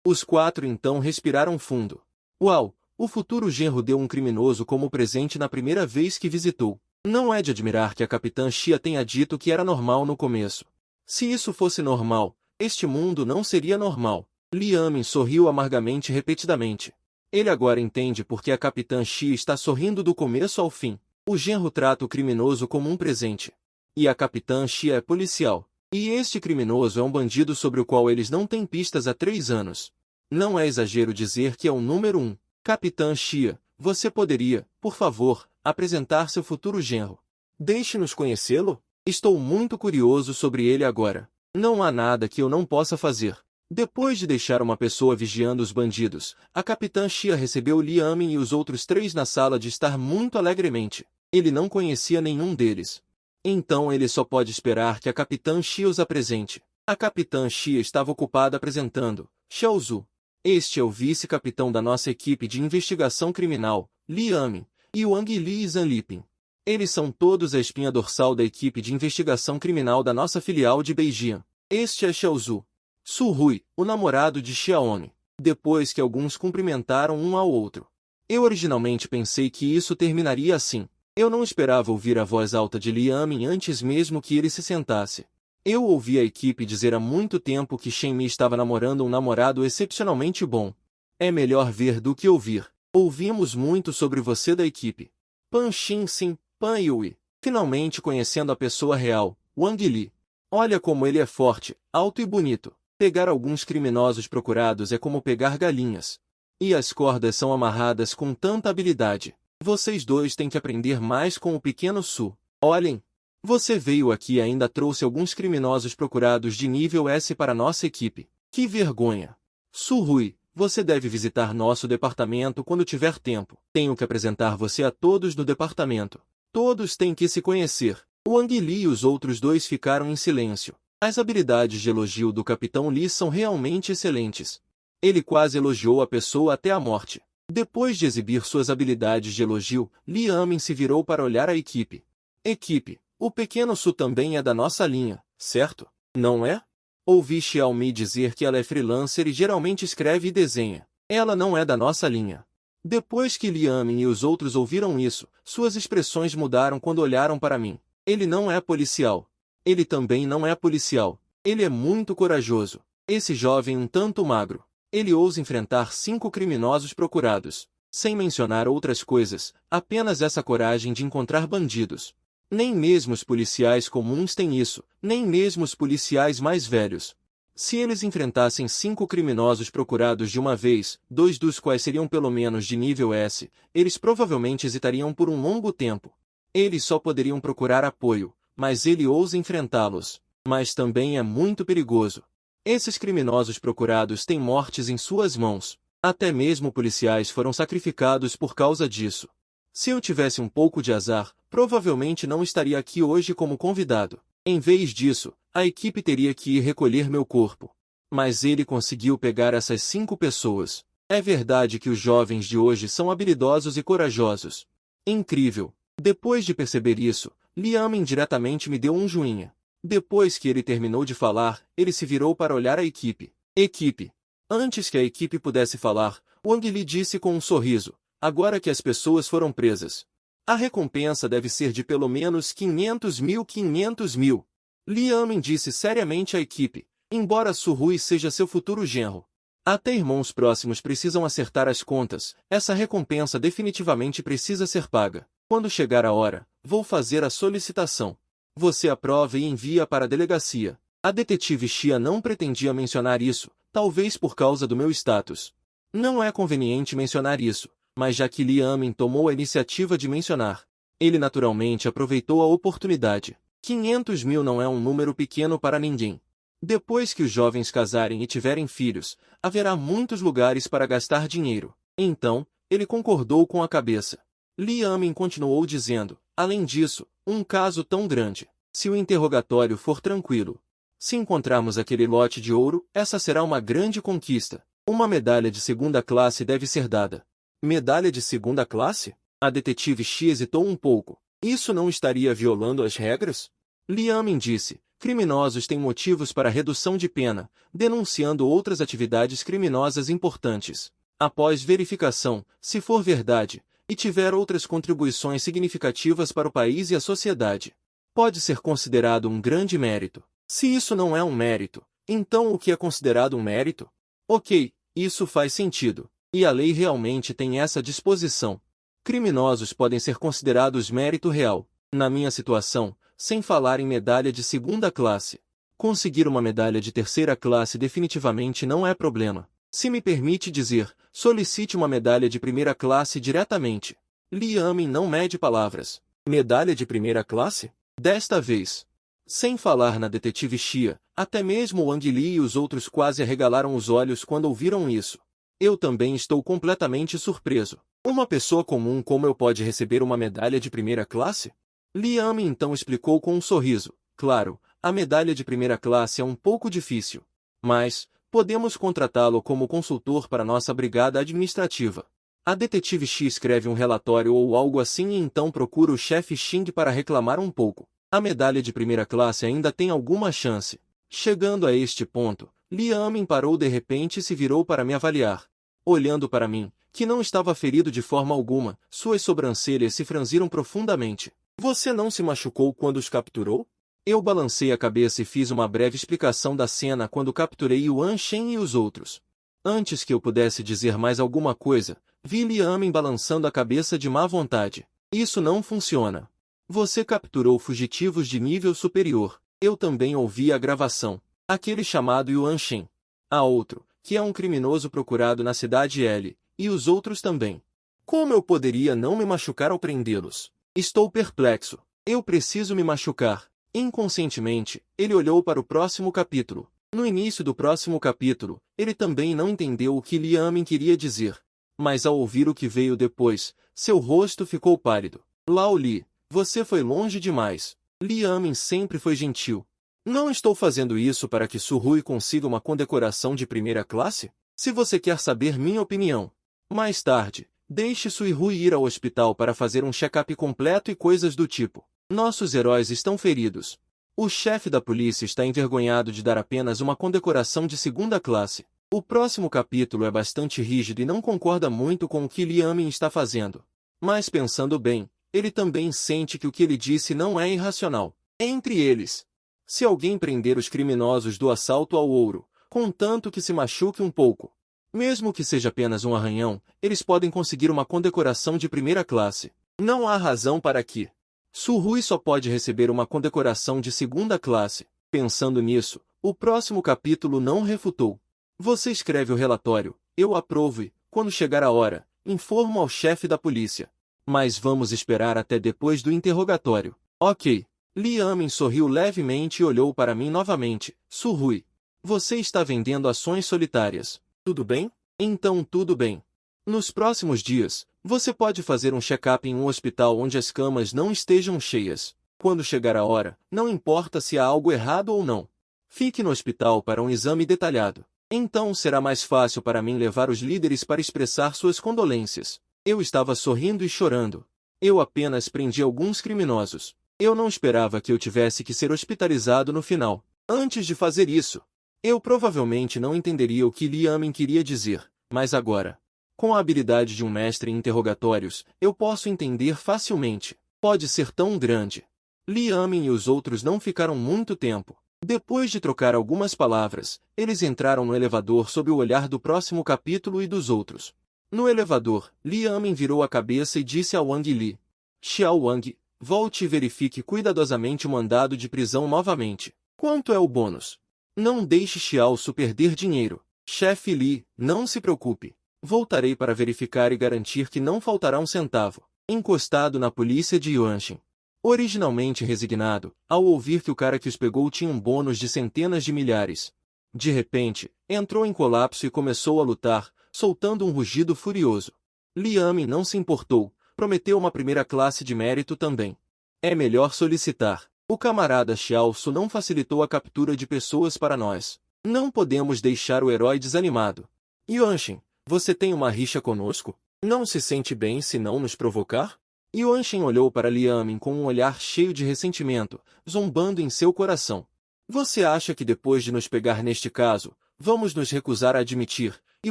Os 4 então respiraram fundo. Uau! O futuro genro deu um criminoso como presente na primeira vez que visitou. Não é de admirar que a capitã Xia tenha dito que era normal no começo. Se isso fosse normal, este mundo não seria normal. Liamen sorriu amargamente repetidamente. Ele agora entende por que a capitã Xia está sorrindo do começo ao fim. O genro trata o criminoso como um presente. E a capitã Xia é policial. E este criminoso é um bandido sobre o qual eles não têm pistas há 3 anos. Não é exagero dizer que é o número 1. Capitã Xia, você poderia, por favor, apresentar seu futuro genro. Deixe-nos conhecê-lo? Estou muito curioso sobre ele agora. Não há nada que eu não possa fazer. Depois de deixar uma pessoa vigiando os bandidos, a capitã Xia recebeu Li Amin e os outros 3 na sala de estar muito alegremente. Ele não conhecia nenhum deles. Então ele só pode esperar que a capitã Xia os apresente. A capitã Xia estava ocupada apresentando Xiao Zhu. Este é o vice-capitão da nossa equipe de investigação criminal, Li Amin, e Wang Li e Zhan Liping. Eles são todos a espinha dorsal da equipe de investigação criminal da nossa filial de Beijing. Este é Xiao Zhu. Su Hui, o namorado de Xiaomi. Depois que alguns cumprimentaram um ao outro. Eu originalmente pensei que isso terminaria assim. Eu não esperava ouvir a voz alta de Li Amin antes mesmo que ele se sentasse. Eu ouvi a equipe dizer há muito tempo que Shen Mi estava namorando um namorado excepcionalmente bom. É melhor ver do que ouvir. Ouvimos muito sobre você da equipe. Pan Xin-Xin, Pan Yui. Finalmente conhecendo a pessoa real, Wang Li. Olha como ele é forte, alto e bonito. Pegar alguns criminosos procurados é como pegar galinhas. E as cordas são amarradas com tanta habilidade. Vocês dois têm que aprender mais com o pequeno Su. Olhem. Você veio aqui e ainda trouxe alguns criminosos procurados de nível S para nossa equipe. Que vergonha. Su Hui, você deve visitar nosso departamento quando tiver tempo. Tenho que apresentar você a todos do departamento. Todos têm que se conhecer. Wang Li e os outros 2 ficaram em silêncio. As habilidades de elogio do Capitão Li são realmente excelentes. Ele quase elogiou a pessoa até a morte. Depois de exibir suas habilidades de elogio, Li Amin se virou para olhar a equipe. Equipe, o pequeno Su também é da nossa linha, certo? Não é? Ouvi Xiaomi dizer que ela é freelancer e geralmente escreve e desenha. Ela não é da nossa linha. Depois que Li Amin e os outros ouviram isso, suas expressões mudaram quando olharam para mim. Ele não é policial. Ele também não é policial. Ele é muito corajoso. Esse jovem um tanto magro. Ele ousa enfrentar 5 criminosos procurados. Sem mencionar outras coisas, apenas essa coragem de encontrar bandidos. Nem mesmo os policiais comuns têm isso, nem mesmo os policiais mais velhos. Se eles enfrentassem 5 criminosos procurados de uma vez, 2 dos quais seriam pelo menos de nível S, eles provavelmente hesitariam por um longo tempo. Eles só poderiam procurar apoio, mas ele ousa enfrentá-los. Mas também é muito perigoso. Esses criminosos procurados têm mortes em suas mãos. Até mesmo policiais foram sacrificados por causa disso. Se eu tivesse um pouco de azar, provavelmente não estaria aqui hoje como convidado. Em vez disso, a equipe teria que ir recolher meu corpo. Mas ele conseguiu pegar essas 5 pessoas. É verdade que os jovens de hoje são habilidosos e corajosos. Incrível! Depois de perceber isso, Li Amin diretamente me deu um joinha. Depois que ele terminou de falar, ele se virou para olhar a equipe. Equipe. Antes que a equipe pudesse falar, Wang Li disse com um sorriso, agora que as pessoas foram presas. A recompensa deve ser de pelo menos 500 mil. Li Amin disse seriamente à equipe, embora Su Hui seja seu futuro genro. Até irmãos próximos precisam acertar as contas, essa recompensa definitivamente precisa ser paga. Quando chegar a hora, vou fazer a solicitação. Você aprova e envia para a delegacia. A detetive Xia não pretendia mencionar isso, talvez por causa do meu status. Não é conveniente mencionar isso, mas já que Li Amin tomou a iniciativa de mencionar, ele naturalmente aproveitou a oportunidade. 500 mil não é um número pequeno para ninguém. Depois que os jovens casarem e tiverem filhos, haverá muitos lugares para gastar dinheiro. Então, ele concordou com a cabeça. Li Amin continuou dizendo, além disso, um caso tão grande. Se o interrogatório for tranquilo. Se encontrarmos aquele lote de ouro, essa será uma grande conquista. Uma medalha de 2ª classe deve ser dada. Medalha de 2ª classe? A detetive Xi hesitou um pouco. Isso não estaria violando as regras? Li Amin disse, criminosos têm motivos para redução de pena, denunciando outras atividades criminosas importantes. Após verificação, se for verdade, e tiver outras contribuições significativas para o país e a sociedade, pode ser considerado um grande mérito. Se isso não é um mérito, então o que é considerado um mérito? Ok, isso faz sentido. E a lei realmente tem essa disposição. Criminosos podem ser considerados mérito real. Na minha situação, sem falar em medalha de 2ª classe. Conseguir uma medalha de 3ª classe definitivamente não é problema. Se me permite dizer, solicite uma medalha de 1ª classe diretamente. Li Yamin não mede palavras. Medalha de primeira classe? Desta vez. Sem falar na detetive Xia, até mesmo Wang Li e os outros quase arregalaram os olhos quando ouviram isso. Eu também estou completamente surpreso. Uma pessoa comum como eu pode receber uma medalha de primeira classe? Li Yamin então explicou com um sorriso. Claro, a medalha de primeira classe é um pouco difícil. Mas, podemos contratá-lo como consultor para nossa brigada administrativa. A detetive Xi escreve um relatório ou algo assim e então procura o chefe Xing para reclamar um pouco. A medalha de primeira classe ainda tem alguma chance. Chegando a este ponto, Li Yamin parou de repente e se virou para me avaliar. Olhando para mim, que não estava ferido de forma alguma, suas sobrancelhas se franziram profundamente. Você não se machucou quando os capturou? Eu balancei a cabeça e fiz uma breve explicação da cena quando capturei Yuan Shen e os outros. Antes que eu pudesse dizer mais alguma coisa, vi Li Yamin balançando a cabeça de má vontade. Isso não funciona. Você capturou fugitivos de nível superior. Eu também ouvi a gravação. Aquele chamado Yuan Shen. Há outro, que é um criminoso procurado na cidade L, e os outros também. Como eu poderia não me machucar ao prendê-los? Estou perplexo. Eu preciso me machucar. Inconscientemente, ele olhou para o próximo capítulo. No início do próximo capítulo, ele também não entendeu o que Li Yamin queria dizer. Mas ao ouvir o que veio depois, seu rosto ficou pálido. Lao Li, você foi longe demais. Li Yamin sempre foi gentil. Não estou fazendo isso para que Su Hui consiga uma condecoração de primeira classe? Se você quer saber minha opinião. Mais tarde, deixe Su Hui ir ao hospital para fazer um check-up completo e coisas do tipo. Nossos heróis estão feridos. O chefe da polícia está envergonhado de dar apenas uma condecoração de segunda classe. O próximo capítulo é bastante rígido e não concorda muito com o que Li Yamin está fazendo. Mas pensando bem, ele também sente que o que ele disse não é irracional. Entre eles, se alguém prender os criminosos do assalto ao ouro, contanto que se machuque um pouco, mesmo que seja apenas um arranhão, eles podem conseguir uma condecoração de primeira classe. Não há razão para que Su Hui só pode receber uma condecoração de segunda classe. Pensando nisso, o próximo capítulo não refutou. Você escreve o relatório, eu aprovo e, quando chegar a hora, informo ao chefe da polícia. Mas vamos esperar até depois do interrogatório. Ok. Li Yamin sorriu levemente e olhou para mim novamente. Su Hui, você está vendendo ações solitárias. Tudo bem? Então tudo bem. Nos próximos dias, você pode fazer um check-up em um hospital onde as camas não estejam cheias. Quando chegar a hora, não importa se há algo errado ou não. Fique no hospital para um exame detalhado. Então será mais fácil para mim levar os líderes para expressar suas condolências. Eu estava sorrindo e chorando. Eu apenas prendi alguns criminosos. Eu não esperava que eu tivesse que ser hospitalizado no final. Antes de fazer isso, eu provavelmente não entenderia o que Li Yamin queria dizer, mas agora, com a habilidade de um mestre em interrogatórios, eu posso entender facilmente. Pode ser tão grande. Li Yamin e os outros não ficaram muito tempo. Depois de trocar algumas palavras, eles entraram no elevador sob o olhar do próximo capítulo e dos outros. No elevador, Li Yamin virou a cabeça e disse a Wang Li: Xiao Wang, volte e verifique cuidadosamente o mandado de prisão novamente. Quanto é o bônus? Não deixe Xiao Su perder dinheiro. Chefe Li, não se preocupe. Voltarei para verificar e garantir que não faltará um centavo. Encostado na polícia de Yuanshin. Originalmente resignado, ao ouvir que o cara que os pegou tinha um bônus de centenas de milhares. De repente, entrou em colapso e começou a lutar, soltando um rugido furioso. Li Yamin não se importou, prometeu uma primeira classe de mérito também. É melhor solicitar. O camarada Xiao Su não facilitou a captura de pessoas para nós. Não podemos deixar o herói desanimado. Yuanshin, você tem uma rixa conosco? Não se sente bem se não nos provocar? Yuanshin olhou para Li Yamin com um olhar cheio de ressentimento, zombando em seu coração. Você acha que depois de nos pegar neste caso, vamos nos recusar a admitir, e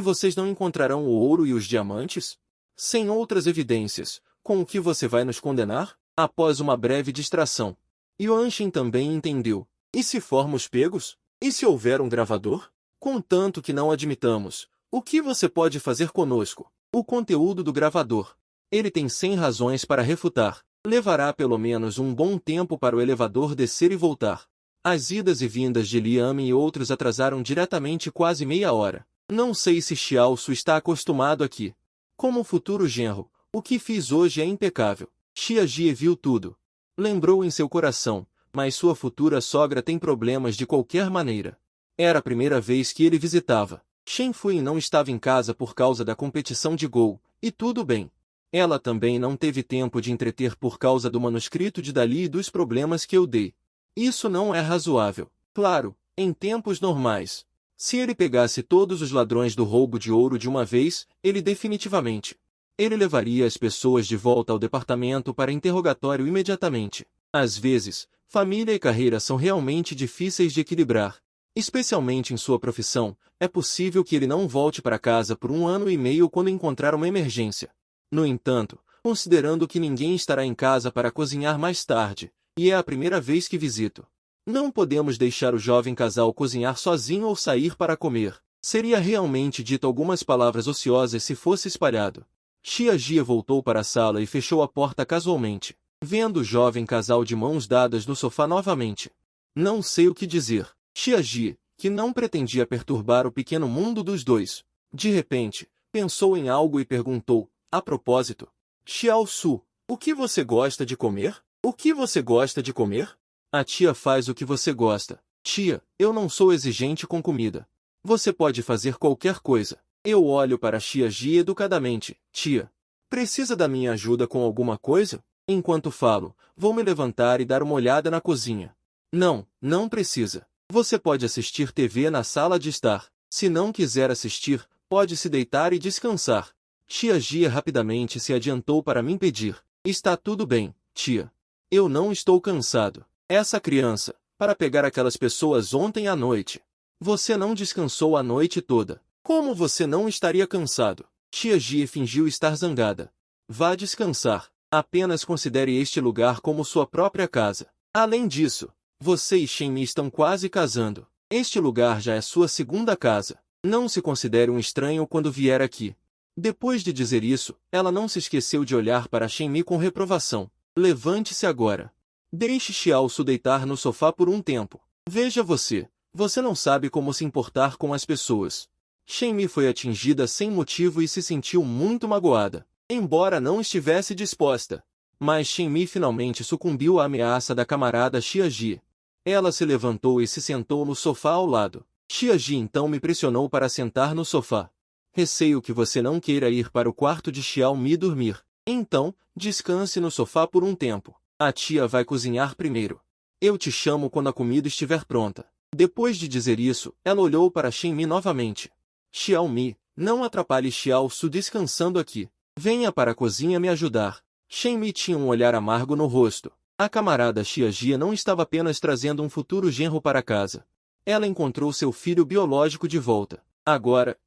vocês não encontrarão o ouro e os diamantes? Sem outras evidências, com o que você vai nos condenar? Após uma breve distração, Yuanshin também entendeu. E se formos pegos? E se houver um gravador? Contanto que não admitamos, o que você pode fazer conosco? O conteúdo do gravador. Ele tem 100 razões para refutar. Levará pelo menos um bom tempo para o elevador descer e voltar. As idas e vindas de Li Yamin e outros atrasaram diretamente quase meia hora. Não sei se Xiao Su está acostumado aqui. Como futuro genro, O que fiz hoje é impecável. Tia Jie viu tudo. Lembrou em seu coração, mas sua futura sogra tem problemas de qualquer maneira. Era a primeira vez que ele visitava. Shen Fui não estava em casa por causa da competição de Go, e tudo bem. Ela também não teve tempo de entreter por causa do manuscrito de Dali e dos problemas que eu dei. Isso não é razoável. Claro, em tempos normais. Se ele pegasse todos os ladrões do roubo de ouro de uma vez, ele definitivamente. Ele levaria as pessoas de volta ao departamento para interrogatório imediatamente. Às vezes, família e carreira são realmente difíceis de equilibrar. Especialmente em sua profissão, é possível que ele não volte para casa por 1 ano e meio quando encontrar uma emergência. No entanto, considerando que ninguém estará em casa para cozinhar mais tarde, e é a primeira vez que visito, não podemos deixar o jovem casal cozinhar sozinho ou sair para comer. Seria realmente dito algumas palavras ociosas se fosse espalhado. Tia Jie voltou para a sala e fechou a porta casualmente, vendo o jovem casal de mãos dadas no sofá novamente. Não sei o que dizer. Tia Jie, que não pretendia perturbar o pequeno mundo dos dois, de repente, pensou em algo e perguntou, a propósito. Xiao Su, o que você gosta de comer? O que você gosta de comer? A tia faz o que você gosta. Tia, eu não sou exigente com comida. Você pode fazer qualquer coisa. Eu olho para Tia Jie educadamente. Tia, precisa da minha ajuda com alguma coisa? Enquanto falo, vou me levantar e dar uma olhada na cozinha. Não, não precisa. Você pode assistir TV na sala de estar. Se não quiser assistir, pode se deitar e descansar. Tia Jie rapidamente se adiantou para me impedir. Está tudo bem, tia. Eu não estou cansado. Essa criança, para pegar aquelas pessoas ontem à noite. Você não descansou a noite toda. Como você não estaria cansado? Tia Jie fingiu estar zangada. Vá descansar. Apenas considere este lugar como sua própria casa. Além disso, você e Shen Mi estão quase casando. Este lugar já é sua segunda casa. Não se considere um estranho quando vier aqui. Depois de dizer isso, ela não se esqueceu de olhar para Shen Mi com reprovação. Levante-se agora. Deixe Xiao Su deitar no sofá por um tempo. Veja você. Você não sabe como se importar com as pessoas. Shen Mi foi atingida sem motivo e se sentiu muito magoada, embora não estivesse disposta. Mas Shen Mi finalmente sucumbiu à ameaça da camarada Tia Jie. Ela se levantou e se sentou no sofá ao lado. Tia Jie então me pressionou para sentar no sofá. Receio que você não queira ir para o quarto de Xiao Mi dormir. Então, descanse no sofá por um tempo. A tia vai cozinhar primeiro. Eu te chamo quando a comida estiver pronta. Depois de dizer isso, ela olhou para Shen Mi novamente. Xiao Mi, não atrapalhe Xiao Su descansando aqui. Venha para a cozinha me ajudar. Shen Mi tinha um olhar amargo no rosto. A camarada Tia Jie não estava apenas trazendo um futuro genro para casa. Ela encontrou seu filho biológico de volta. Agora,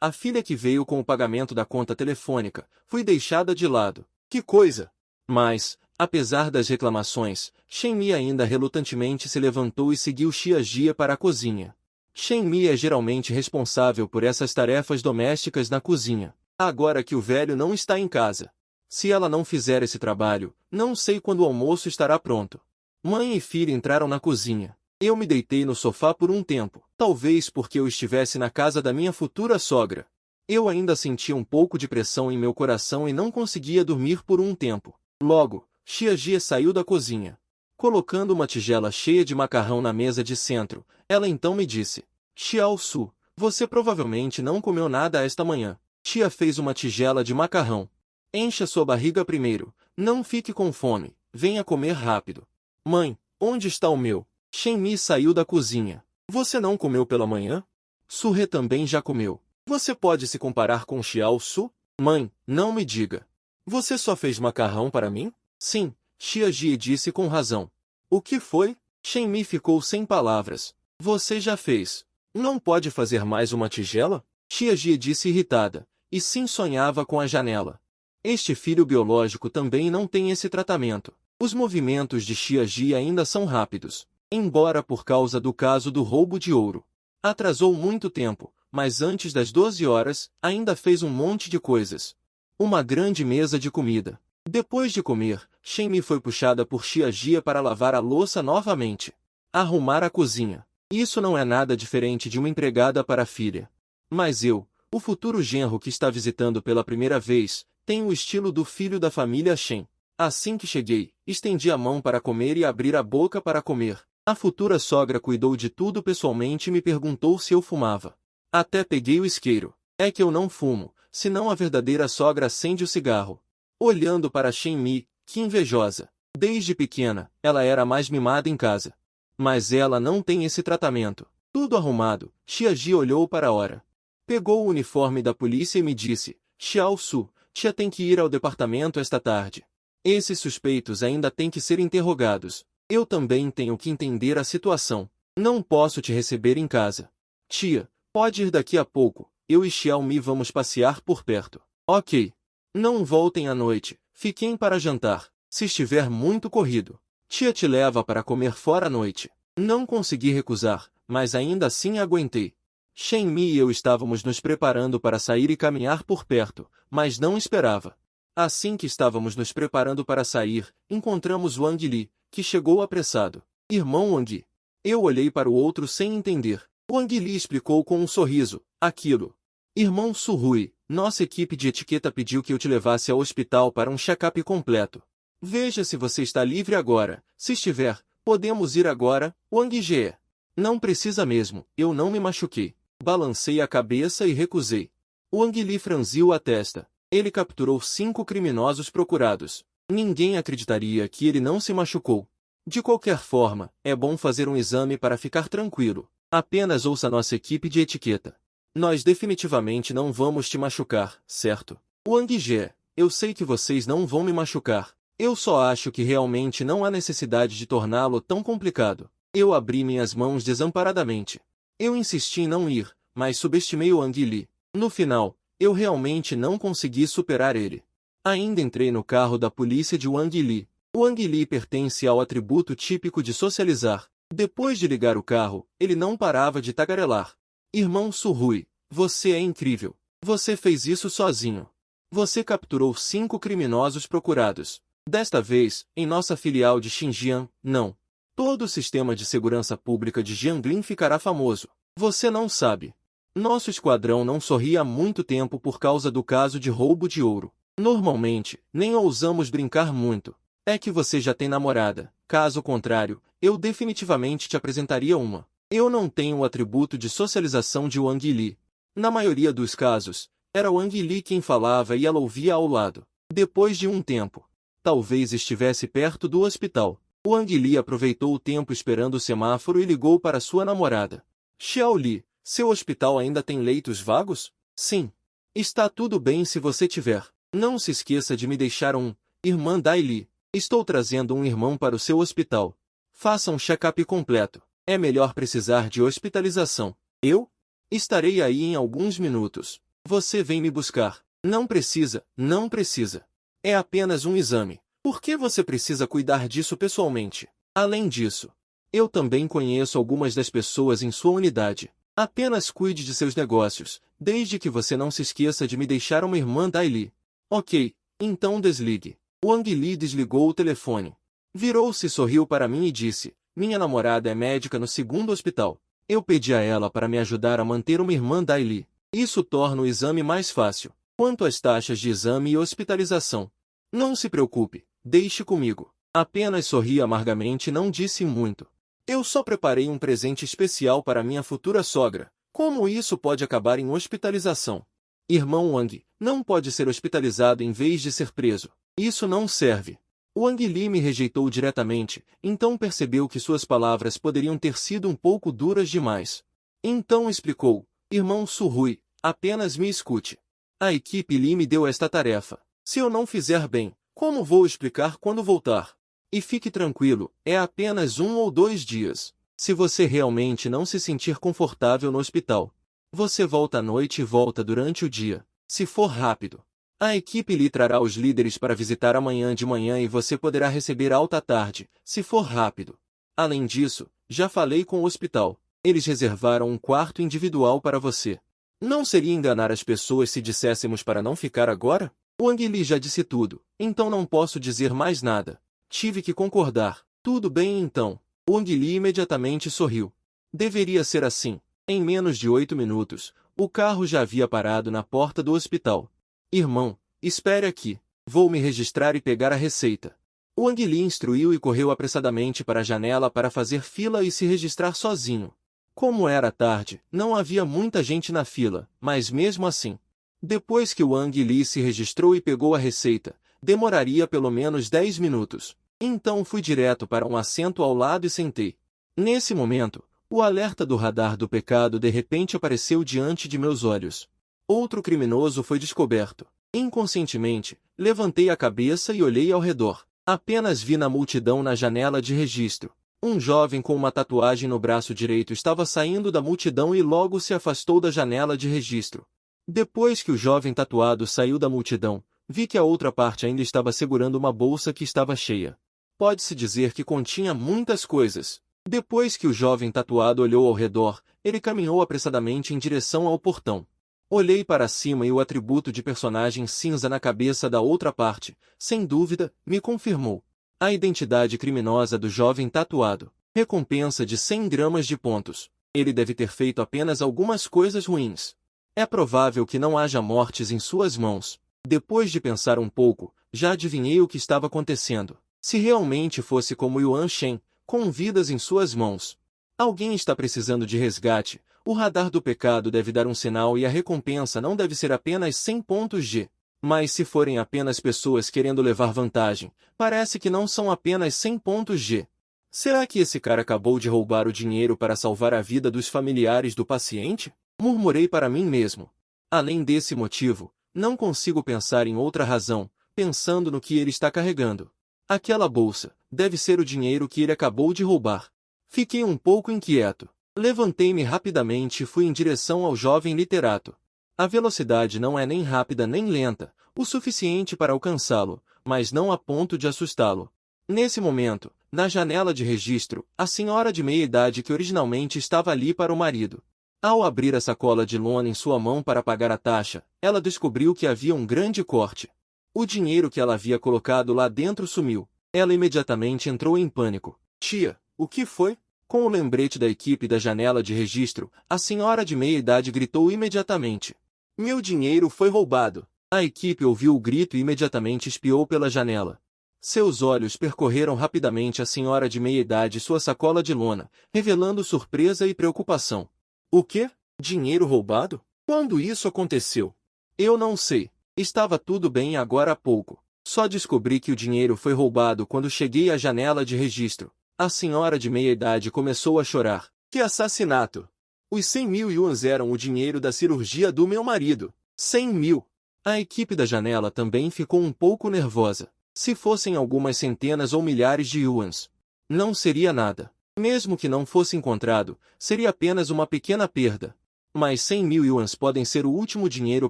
a filha que veio com o pagamento da conta telefônica, fui deixada de lado. Que coisa! Mas, apesar das reclamações, Shen Mi ainda relutantemente se levantou e seguiu Tia Jie para a cozinha. Shen Mi é geralmente responsável por essas tarefas domésticas na cozinha, agora que o velho não está em casa. Se ela não fizer esse trabalho, não sei quando o almoço estará pronto. Mãe e filha entraram na cozinha. Eu me deitei no sofá por um tempo, talvez porque eu estivesse na casa da minha futura sogra. Eu ainda sentia um pouco de pressão em meu coração e não conseguia dormir por um tempo. Logo, Tia Jie saiu da cozinha. Colocando uma tigela cheia de macarrão na mesa de centro, ela então me disse: Xiao Su, você provavelmente não comeu nada esta manhã. Tia fez uma tigela de macarrão. Encha sua barriga primeiro, não fique com fome, venha comer rápido. Mãe, onde está o meu? Shen Mi saiu da cozinha. Você não comeu pela manhã? Surre também já comeu. Você pode se comparar com Xiao Su? Mãe, não me diga. Você só fez macarrão para mim? Sim, Tia Jie disse com razão. O que foi? Shen Mi ficou sem palavras. Você já fez. Não pode fazer mais uma tigela? Tia Jie disse irritada, e sim sonhava com a janela. Este filho biológico também não tem esse tratamento. Os movimentos de Tia Jie ainda são rápidos. Embora por causa do caso do roubo de ouro. Atrasou muito tempo, mas antes das 12 horas, ainda fez um monte de coisas. Uma grande mesa de comida. Depois de comer, Shen Mi foi puxada por Tia Jie para lavar a louça novamente. Arrumar a cozinha. Isso não é nada diferente de uma empregada para a filha. Mas eu, o futuro genro que está visitando pela primeira vez, Tem o estilo do filho da família Shen. Assim que cheguei, estendi a mão para comer e abrir a boca para comer. A futura sogra cuidou de tudo pessoalmente e me perguntou se eu fumava. Até peguei o isqueiro. É que eu não fumo, senão a verdadeira sogra acende o cigarro. Olhando para Shen Mi, que invejosa. Desde pequena, ela era a mais mimada em casa. Mas ela não tem esse tratamento. Tudo arrumado, Tia Ji olhou para a hora. Pegou o uniforme da polícia e me disse, Xiao Su, tia tem que ir ao departamento esta tarde. Esses suspeitos ainda têm que ser interrogados. Eu também tenho que entender a situação. Não posso te receber em casa. Tia, pode ir daqui a pouco. Eu e Xiao Mi vamos passear por perto. Ok. Não voltem à noite. Fiquem para jantar. Se estiver muito corrido, tia te leva para comer fora à noite. Não consegui recusar, mas ainda assim aguentei. Shen Mi e eu estávamos nos preparando para sair e caminhar por perto, mas não esperava. Assim que estávamos nos preparando para sair, encontramos Wang Li, que chegou apressado. Irmão Wang. Eu olhei para o outro sem entender. Wang Li explicou com um sorriso, aquilo. Irmão Su Hui, nossa equipe de etiqueta pediu que eu te levasse ao hospital para um check-up completo. Veja se você está livre agora. Se estiver, podemos ir agora, Wang Jie. Não precisa mesmo, eu não me machuquei. Balancei a cabeça e recusei. Wang Li franziu a testa. Ele capturou 5 criminosos procurados. Ninguém acreditaria que ele não se machucou. De qualquer forma, é bom fazer um exame para ficar tranquilo. Apenas ouça nossa equipe de etiqueta. Nós definitivamente não vamos te machucar, certo? Wang Jie, eu sei que vocês não vão me machucar. Eu só acho que realmente não há necessidade de torná-lo tão complicado. Eu abri minhas mãos desamparadamente. Eu insisti em não ir, mas subestimei o Wang Li. No final, eu realmente não consegui superar ele. Ainda entrei no carro da polícia de Wang Li. Wang Li pertence ao atributo típico de socializar. Depois de ligar o carro, ele não parava de tagarelar. Irmão Su Hui, você é incrível. Você fez isso sozinho. Você capturou 5 criminosos procurados. Desta vez, em nossa filial de Xinjiang, não. Todo o sistema de segurança pública de Jiangling ficará famoso. Você não sabe. Nosso esquadrão não sorri há muito tempo por causa do caso de roubo de ouro. Normalmente, nem ousamos brincar muito. É que você já tem namorada. Caso contrário, eu definitivamente te apresentaria uma. Eu não tenho o atributo de socialização de Wang Li. Na maioria dos casos, era Wang Li quem falava e ela ouvia ao lado. Depois de um tempo, talvez estivesse perto do hospital. Wang Li aproveitou o tempo esperando o semáforo e ligou para sua namorada. Xiao Li, seu hospital ainda tem leitos vagos? Sim. Está tudo bem se você tiver. Não se esqueça de me deixar um. Irmã Dai Li, estou trazendo um irmão para o seu hospital. Faça um check-up completo. É melhor precisar de hospitalização. Eu? Estarei aí em alguns minutos. Você vem me buscar. Não precisa, não precisa. É apenas um exame. Por que você precisa cuidar disso pessoalmente? Além disso, eu também conheço algumas das pessoas em sua unidade. Apenas cuide de seus negócios, desde que você não se esqueça de me deixar uma irmã Dai Li. Ok, então desligue. Wang Li desligou o telefone. Virou-se e sorriu para mim e disse, minha namorada é médica no 2º hospital. Eu pedi a ela para me ajudar a manter uma irmã Dai Li. Isso torna o exame mais fácil. Quanto às taxas de exame e hospitalização, não se preocupe, deixe comigo. Apenas sorri amargamente e não disse muito. Eu só preparei um presente especial para minha futura sogra. Como isso pode acabar em hospitalização? Irmão Wang, não pode ser hospitalizado em vez de ser preso. Isso não serve. Wang Li me rejeitou diretamente, então percebeu que suas palavras poderiam ter sido um pouco duras demais. Então explicou, irmão Su Hui, apenas me escute. A equipe Li me deu esta tarefa. Se eu não fizer bem, como vou explicar quando voltar? E fique tranquilo, é apenas 1 ou 2 dias. Se você realmente não se sentir confortável no hospital, você volta à noite e volta durante o dia, se for rápido. A equipe lhe trará os líderes para visitar amanhã de manhã e você poderá receber alta à tarde, se for rápido. Além disso, já falei com o hospital. Eles reservaram um quarto individual para você. Não seria enganar as pessoas se disséssemos para não ficar agora? Wang Li já disse tudo, então não posso dizer mais nada. Tive que concordar. Tudo bem então. Wang Li imediatamente sorriu. Deveria ser assim. Em menos de 8 minutos, o carro já havia parado na porta do hospital. Irmão, espere aqui. Vou me registrar e pegar a receita. Wang Li instruiu e correu apressadamente para a janela para fazer fila e se registrar sozinho. Como era tarde, não havia muita gente na fila, mas mesmo assim. Depois que Wang Li se registrou e pegou a receita, demoraria pelo menos 10 minutos. Então fui direto para um assento ao lado e sentei. Nesse momento, o alerta do radar do pecado de repente apareceu diante de meus olhos. Outro criminoso foi descoberto. Inconscientemente, levantei a cabeça e olhei ao redor. Apenas vi na multidão na janela de registro. Um jovem com uma tatuagem no braço direito estava saindo da multidão e logo se afastou da janela de registro. Depois que o jovem tatuado saiu da multidão, vi que a outra parte ainda estava segurando uma bolsa que estava cheia. Pode-se dizer que continha muitas coisas. Depois que o jovem tatuado olhou ao redor, ele caminhou apressadamente em direção ao portão. Olhei para cima e o atributo de personagem cinza na cabeça da outra parte, sem dúvida, me confirmou. A identidade criminosa do jovem tatuado. Recompensa de 100 gramas de pontos. Ele deve ter feito apenas algumas coisas ruins. É provável que não haja mortes em suas mãos. Depois de pensar um pouco, já adivinhei o que estava acontecendo. Se realmente fosse como Yuan Shen, com vidas em suas mãos. Alguém está precisando de resgate, o radar do pecado deve dar um sinal e a recompensa não deve ser apenas 100 pontos de... Mas se forem apenas pessoas querendo levar vantagem, parece que não são apenas 100 pontos de... Será que esse cara acabou de roubar o dinheiro para salvar a vida dos familiares do paciente? Murmurei para mim mesmo. Além desse motivo, não consigo pensar em outra razão, pensando no que ele está carregando. Aquela bolsa, deve ser o dinheiro que ele acabou de roubar. Fiquei um pouco inquieto. Levantei-me rapidamente e fui em direção ao jovem literato. A velocidade não é nem rápida nem lenta, o suficiente para alcançá-lo, mas não a ponto de assustá-lo. Nesse momento, na janela de registro, a senhora de meia-idade que originalmente estava ali para o marido. Ao abrir a sacola de lona em sua mão para pagar a taxa, ela descobriu que havia um grande corte. O dinheiro que ela havia colocado lá dentro sumiu. Ela imediatamente entrou em pânico. Tia, o que foi? Com o lembrete da equipe da janela de registro, a senhora de meia-idade gritou imediatamente. Meu dinheiro foi roubado. A equipe ouviu o grito e imediatamente espiou pela janela. Seus olhos percorreram rapidamente a senhora de meia-idade e sua sacola de lona, revelando surpresa e preocupação. O quê? Dinheiro roubado? Quando isso aconteceu? Eu não sei. Estava tudo bem agora há pouco. Só descobri que o dinheiro foi roubado quando cheguei à janela de registro. A senhora de meia-idade começou a chorar. Que assassinato! Os 100 mil yuans eram o dinheiro da cirurgia do meu marido. 100 mil! A equipe da janela também ficou um pouco nervosa. Se fossem algumas centenas ou milhares de yuans, não seria nada. Mesmo que não fosse encontrado, seria apenas uma pequena perda. Mas 100 mil yuans podem ser o último dinheiro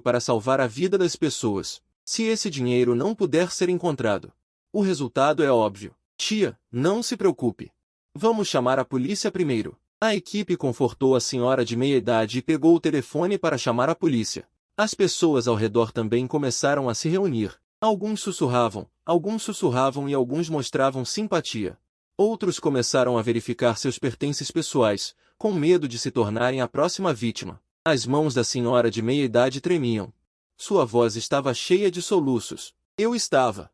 para salvar a vida das pessoas. Se esse dinheiro não puder ser encontrado, o resultado é óbvio. Tia, não se preocupe. Vamos chamar a polícia primeiro. A equipe confortou a senhora de meia-idade e pegou o telefone para chamar a polícia. As pessoas ao redor também começaram a se reunir. Alguns sussurravam e alguns mostravam simpatia. Outros começaram a verificar seus pertences pessoais, com medo de se tornarem a próxima vítima. As mãos da senhora de meia-idade tremiam. Sua voz estava cheia de soluços. Eu estava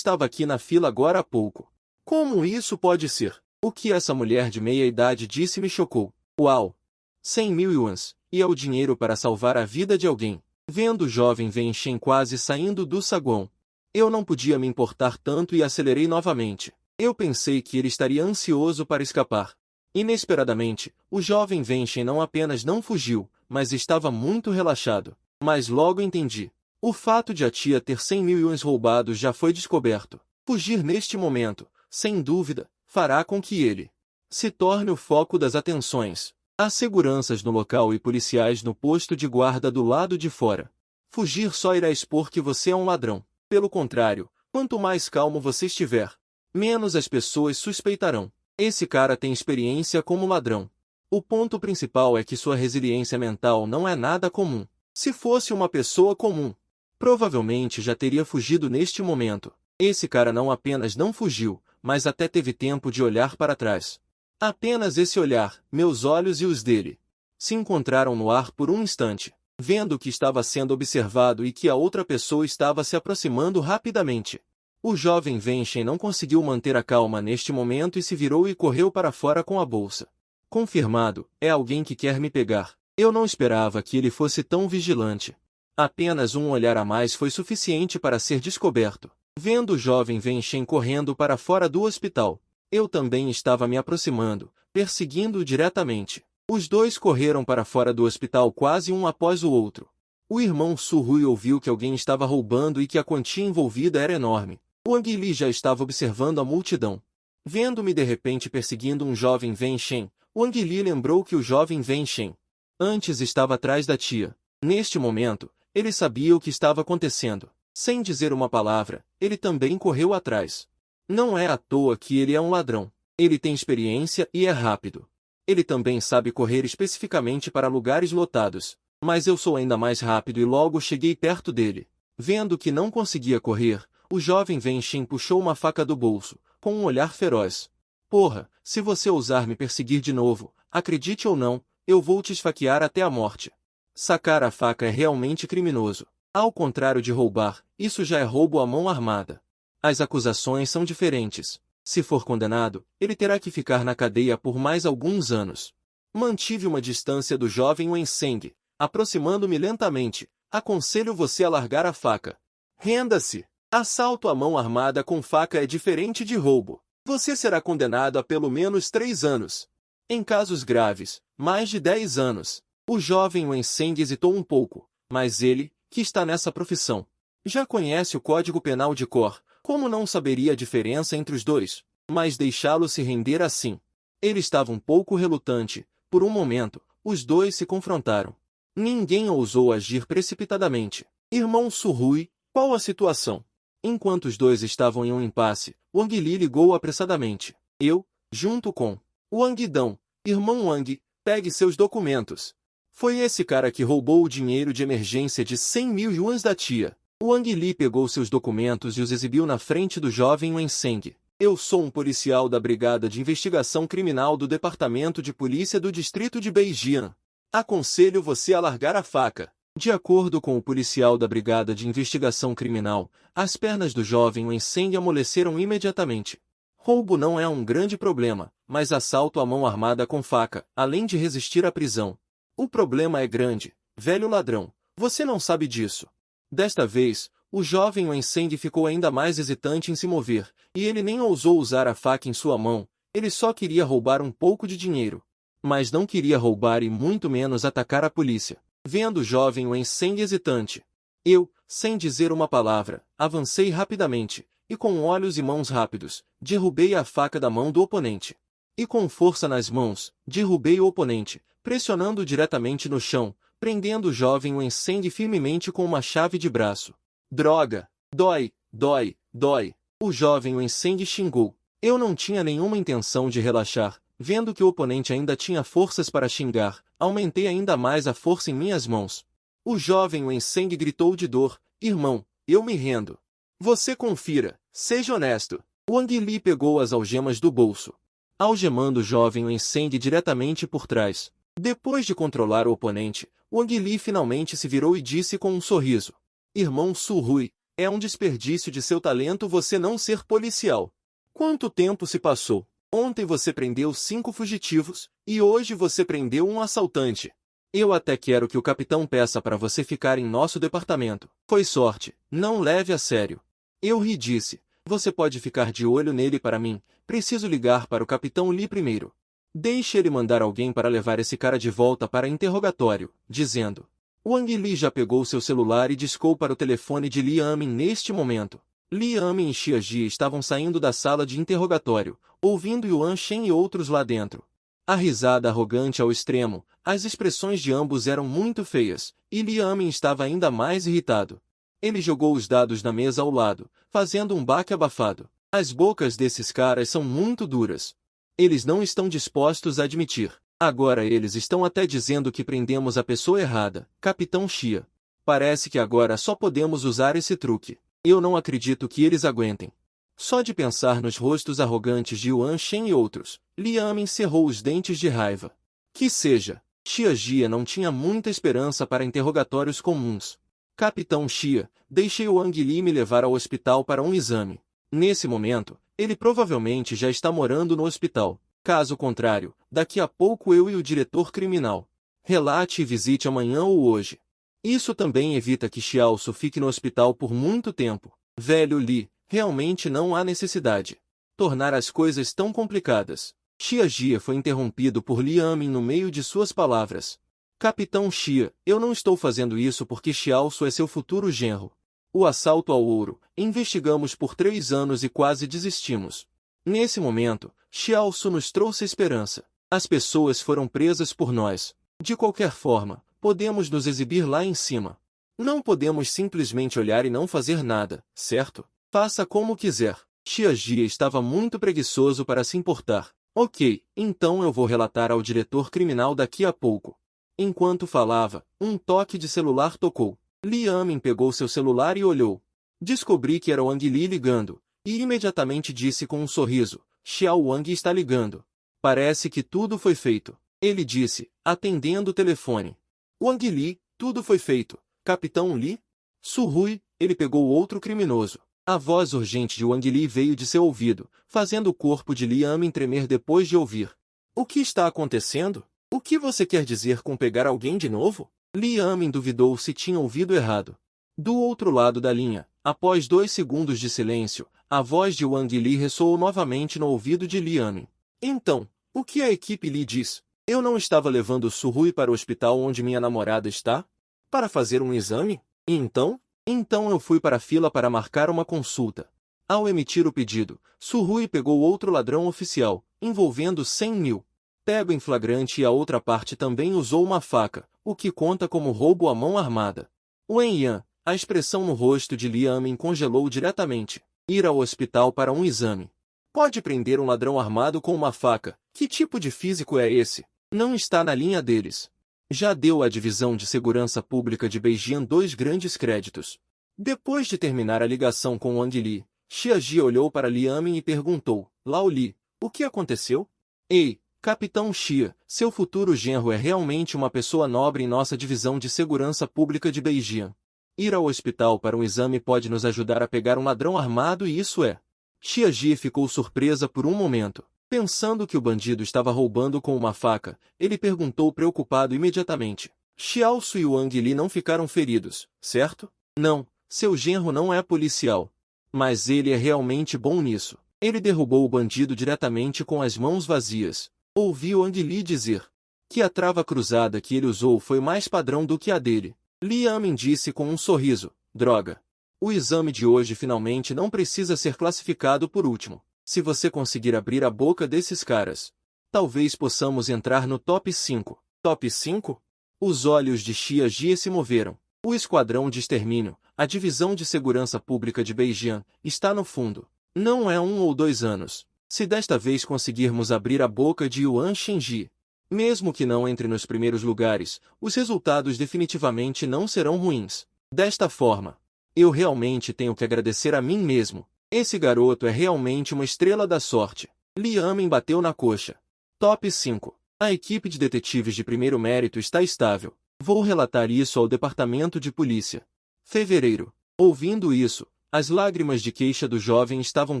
aqui na fila agora há pouco. Como isso pode ser? O que essa mulher de meia-idade disse me chocou. Uau! 100 mil yuans, e é o dinheiro para salvar a vida de alguém. Vendo o jovem Wen Shen quase saindo do saguão, eu não podia me importar tanto e acelerei novamente. Eu pensei que ele estaria ansioso para escapar. Inesperadamente, o jovem Wen Shen não apenas não fugiu, mas estava muito relaxado. Mas logo entendi. O fato de a tia ter 100 mil yuans roubados já foi descoberto. Fugir neste momento, sem dúvida, fará com que ele se torne o foco das atenções. Há seguranças no local e policiais no posto de guarda do lado de fora. Fugir só irá expor que você é um ladrão. Pelo contrário, quanto mais calmo você estiver, menos as pessoas suspeitarão. Esse cara tem experiência como ladrão. O ponto principal é que sua resiliência mental não é nada comum. Se fosse uma pessoa comum, provavelmente já teria fugido neste momento. Esse cara não apenas não fugiu, mas até teve tempo de olhar para trás. Apenas esse olhar, meus olhos e os dele, se encontraram no ar por um instante. vendo que estava sendo observado e que a outra pessoa estava se aproximando rapidamente. O jovem Venshen não conseguiu manter a calma neste momento e se virou e correu para fora com a bolsa. Confirmado, é alguém que quer me pegar. Eu não esperava que ele fosse tão vigilante. Apenas um olhar a mais foi suficiente para ser descoberto. Vendo o jovem Venshen correndo para fora do hospital, eu também estava me aproximando, perseguindo-o diretamente. Os dois correram para fora do hospital quase um após o outro. O irmão Su-hui ouviu que alguém estava roubando e que a quantia envolvida era enorme. Wang Li já estava observando a multidão. Vendo-me de repente perseguindo um jovem Venshen, Wang Li lembrou que o jovem Venshen antes estava atrás da tia. Neste momento, ele sabia o que estava acontecendo. Sem dizer uma palavra, ele também correu atrás. Não é à toa que ele é um ladrão. Ele tem experiência e é rápido. Ele também sabe correr especificamente para lugares lotados. Mas eu sou ainda mais rápido e logo cheguei perto dele. Vendo que não conseguia correr, o jovem Venshen puxou uma faca do bolso, com um olhar feroz. Porra, se você ousar me perseguir de novo, acredite ou não, eu vou te esfaquear até a morte. Sacar a faca é realmente criminoso. Ao contrário de roubar, isso já é roubo à mão armada. As acusações são diferentes. Se for condenado, ele terá que ficar na cadeia por mais alguns anos. Mantive uma distância do jovem Wenseng, aproximando-me lentamente. Aconselho você a largar a faca. Renda-se. Assalto à mão armada com faca é diferente de roubo. Você será condenado a pelo menos 3 anos. Em casos graves, mais de 10 anos. O jovem Wenseng hesitou um pouco, mas ele, que está nessa profissão, já conhece o Código Penal de cor, como não saberia a diferença entre os dois, mas deixá-lo se render assim. Ele estava um pouco relutante. Por um momento, os dois se confrontaram. Ninguém ousou agir precipitadamente. Irmão Su-hui, qual a situação? Enquanto os dois estavam em um impasse, Wang Li ligou apressadamente. Eu, junto com Wang Dão, irmão Wang, pegue seus documentos. Foi esse cara que roubou o dinheiro de emergência de 100 mil yuans da tia. Wang Li pegou seus documentos e os exibiu na frente do jovem Wenseng. Eu sou um policial da Brigada de Investigação Criminal do Departamento de Polícia do Distrito de Beijian. Aconselho você a largar a faca. De acordo com o policial da Brigada de Investigação Criminal, as pernas do jovem Wenseng amoleceram imediatamente. Roubo não é um grande problema, mas assalto à mão armada com faca, além de resistir à prisão. O problema é grande, velho ladrão. Você não sabe disso. Desta vez, o jovem Wenseng ficou ainda mais hesitante em se mover, e ele nem ousou usar a faca em sua mão. Ele só queria roubar um pouco de dinheiro. Mas não queria roubar e muito menos atacar a polícia. Vendo o jovem Wenseng hesitante, eu, sem dizer uma palavra, avancei rapidamente, e com olhos e mãos rápidos, derrubei a faca da mão do oponente. E com força nas mãos, derrubei o oponente, pressionando diretamente no chão, prendendo o jovem Wenseng firmemente com uma chave de braço. Droga! Dói, dói, dói! O jovem Wenseng xingou. Eu não tinha nenhuma intenção de relaxar. Vendo que o oponente ainda tinha forças para xingar, aumentei ainda mais a força em minhas mãos. O jovem Wenseng gritou de dor. Irmão, eu me rendo. Você confira, seja honesto. Wang Li pegou as algemas do bolso, algemando o jovem Wenseng diretamente por trás. Depois de controlar o oponente, Wang Li finalmente se virou e disse com um sorriso. Irmão Su-hui, é um desperdício de seu talento você não ser policial. Quanto tempo se passou? Ontem você prendeu 5 fugitivos, e hoje você prendeu um assaltante. Eu até quero que o capitão peça para você ficar em nosso departamento. Foi sorte, não leve a sério. Eu ri e disse, você pode ficar de olho nele para mim, preciso ligar para o capitão Li primeiro. Deixe ele mandar alguém para levar esse cara de volta para interrogatório, dizendo. Wang Li já pegou seu celular e discou para o telefone de Li Amin neste momento. Li Amin e Xia Ji estavam saindo da sala de interrogatório, ouvindo Yuan Shen e outros lá dentro. A risada arrogante ao extremo, as expressões de ambos eram muito feias, e Li Amin estava ainda mais irritado. Ele jogou os dados na mesa ao lado, fazendo um baque abafado. As bocas desses caras são muito duras. Eles não estão dispostos a admitir. Agora eles estão até dizendo que prendemos a pessoa errada, Capitão Xia. Parece que agora só podemos usar esse truque. Eu não acredito que eles aguentem. Só de pensar nos rostos arrogantes de Yuan Shen e outros, Li Amin cerrou os dentes de raiva. Que seja. Xia Jia não tinha muita esperança para interrogatórios comuns. Capitão Xia, deixei o Wang Li me levar ao hospital para um exame. Nesse momento, ele provavelmente já está morando no hospital. Caso contrário, daqui a pouco eu e o diretor criminal. Relate e visite amanhã ou hoje. Isso também evita que Xiaosu fique no hospital por muito tempo. Velho Li, realmente não há necessidade. Tornar as coisas tão complicadas. Xia Jia foi interrompido por Li Amin no meio de suas palavras. Capitão Xia, eu não estou fazendo isso porque Xiaosu é seu futuro genro. O assalto ao ouro, investigamos por 3 anos e quase desistimos. Nesse momento, Xiaosu nos trouxe esperança. As pessoas foram presas por nós. De qualquer forma, podemos nos exibir lá em cima. Não podemos simplesmente olhar e não fazer nada, certo? Faça como quiser. Xia Jia estava muito preguiçoso para se importar. Ok, então eu vou relatar ao diretor criminal daqui a pouco. Enquanto falava, um toque de celular tocou. Li Amin pegou seu celular e olhou. Descobri que era Wang Li ligando, e imediatamente disse com um sorriso, Xiao Wang está ligando. Parece que tudo foi feito. Ele disse, atendendo o telefone. Wang Li, tudo foi feito. Capitão Li? Su Hui, ele pegou outro criminoso. A voz urgente de Wang Li veio de seu ouvido, fazendo o corpo de Li Amin tremer depois de ouvir. O que está acontecendo? O que você quer dizer com pegar alguém de novo? Li Amin duvidou se tinha ouvido errado. Do outro lado da linha, após 2 segundos de silêncio, a voz de Wang Li ressoou novamente no ouvido de Li Amin. Então, o que a equipe lhe diz? Eu não estava levando Su Hui para o hospital onde minha namorada está? Para fazer um exame? E então? Então eu fui para a fila para marcar uma consulta. Ao emitir o pedido, Su Hui pegou outro ladrão oficial, envolvendo 100 mil. Pego em flagrante e a outra parte também usou uma faca, o que conta como roubo à mão armada. Wen Yan, a expressão no rosto de Li Amin congelou diretamente. Ir ao hospital para um exame. Pode prender um ladrão armado com uma faca. Que tipo de físico é esse? Não está na linha deles. Já deu à Divisão de Segurança Pública de Beijing 2 grandes créditos. Depois de terminar a ligação com Wang Li, Xia Jia olhou para Li Amin e perguntou, Lao Li, o que aconteceu? Ei, Capitão Xia, seu futuro genro é realmente uma pessoa nobre em nossa Divisão de Segurança Pública de Beijing. Ir ao hospital para um exame pode nos ajudar a pegar um ladrão armado e isso é. Xia Jia ficou surpresa por um momento. Pensando que o bandido estava roubando com uma faca, ele perguntou preocupado imediatamente. Xiaosu e Wang Li não ficaram feridos, certo? Não, seu genro não é policial. Mas ele é realmente bom nisso. Ele derrubou o bandido diretamente com as mãos vazias. Ouvi Wang Li dizer que a trava cruzada que ele usou foi mais padrão do que a dele. Li Amin disse com um sorriso, droga. O exame de hoje finalmente não precisa ser classificado por último. Se você conseguir abrir a boca desses caras, talvez possamos entrar no top 5. Top 5? Os olhos de Xia Jia se moveram. O Esquadrão de Extermínio, a Divisão de Segurança Pública de Beijing, está no fundo. Não é 1 ou 2 anos. Se desta vez conseguirmos abrir a boca de Yuan Shenji, mesmo que não entre nos primeiros lugares, os resultados definitivamente não serão ruins. Desta forma, eu realmente tenho que agradecer a mim mesmo. Esse garoto é realmente uma estrela da sorte. Li Amin bateu na coxa. Top 5. A equipe de detetives de primeiro mérito está estável. Vou relatar isso ao departamento de polícia. Fevereiro. Ouvindo isso, as lágrimas de queixa do jovem estavam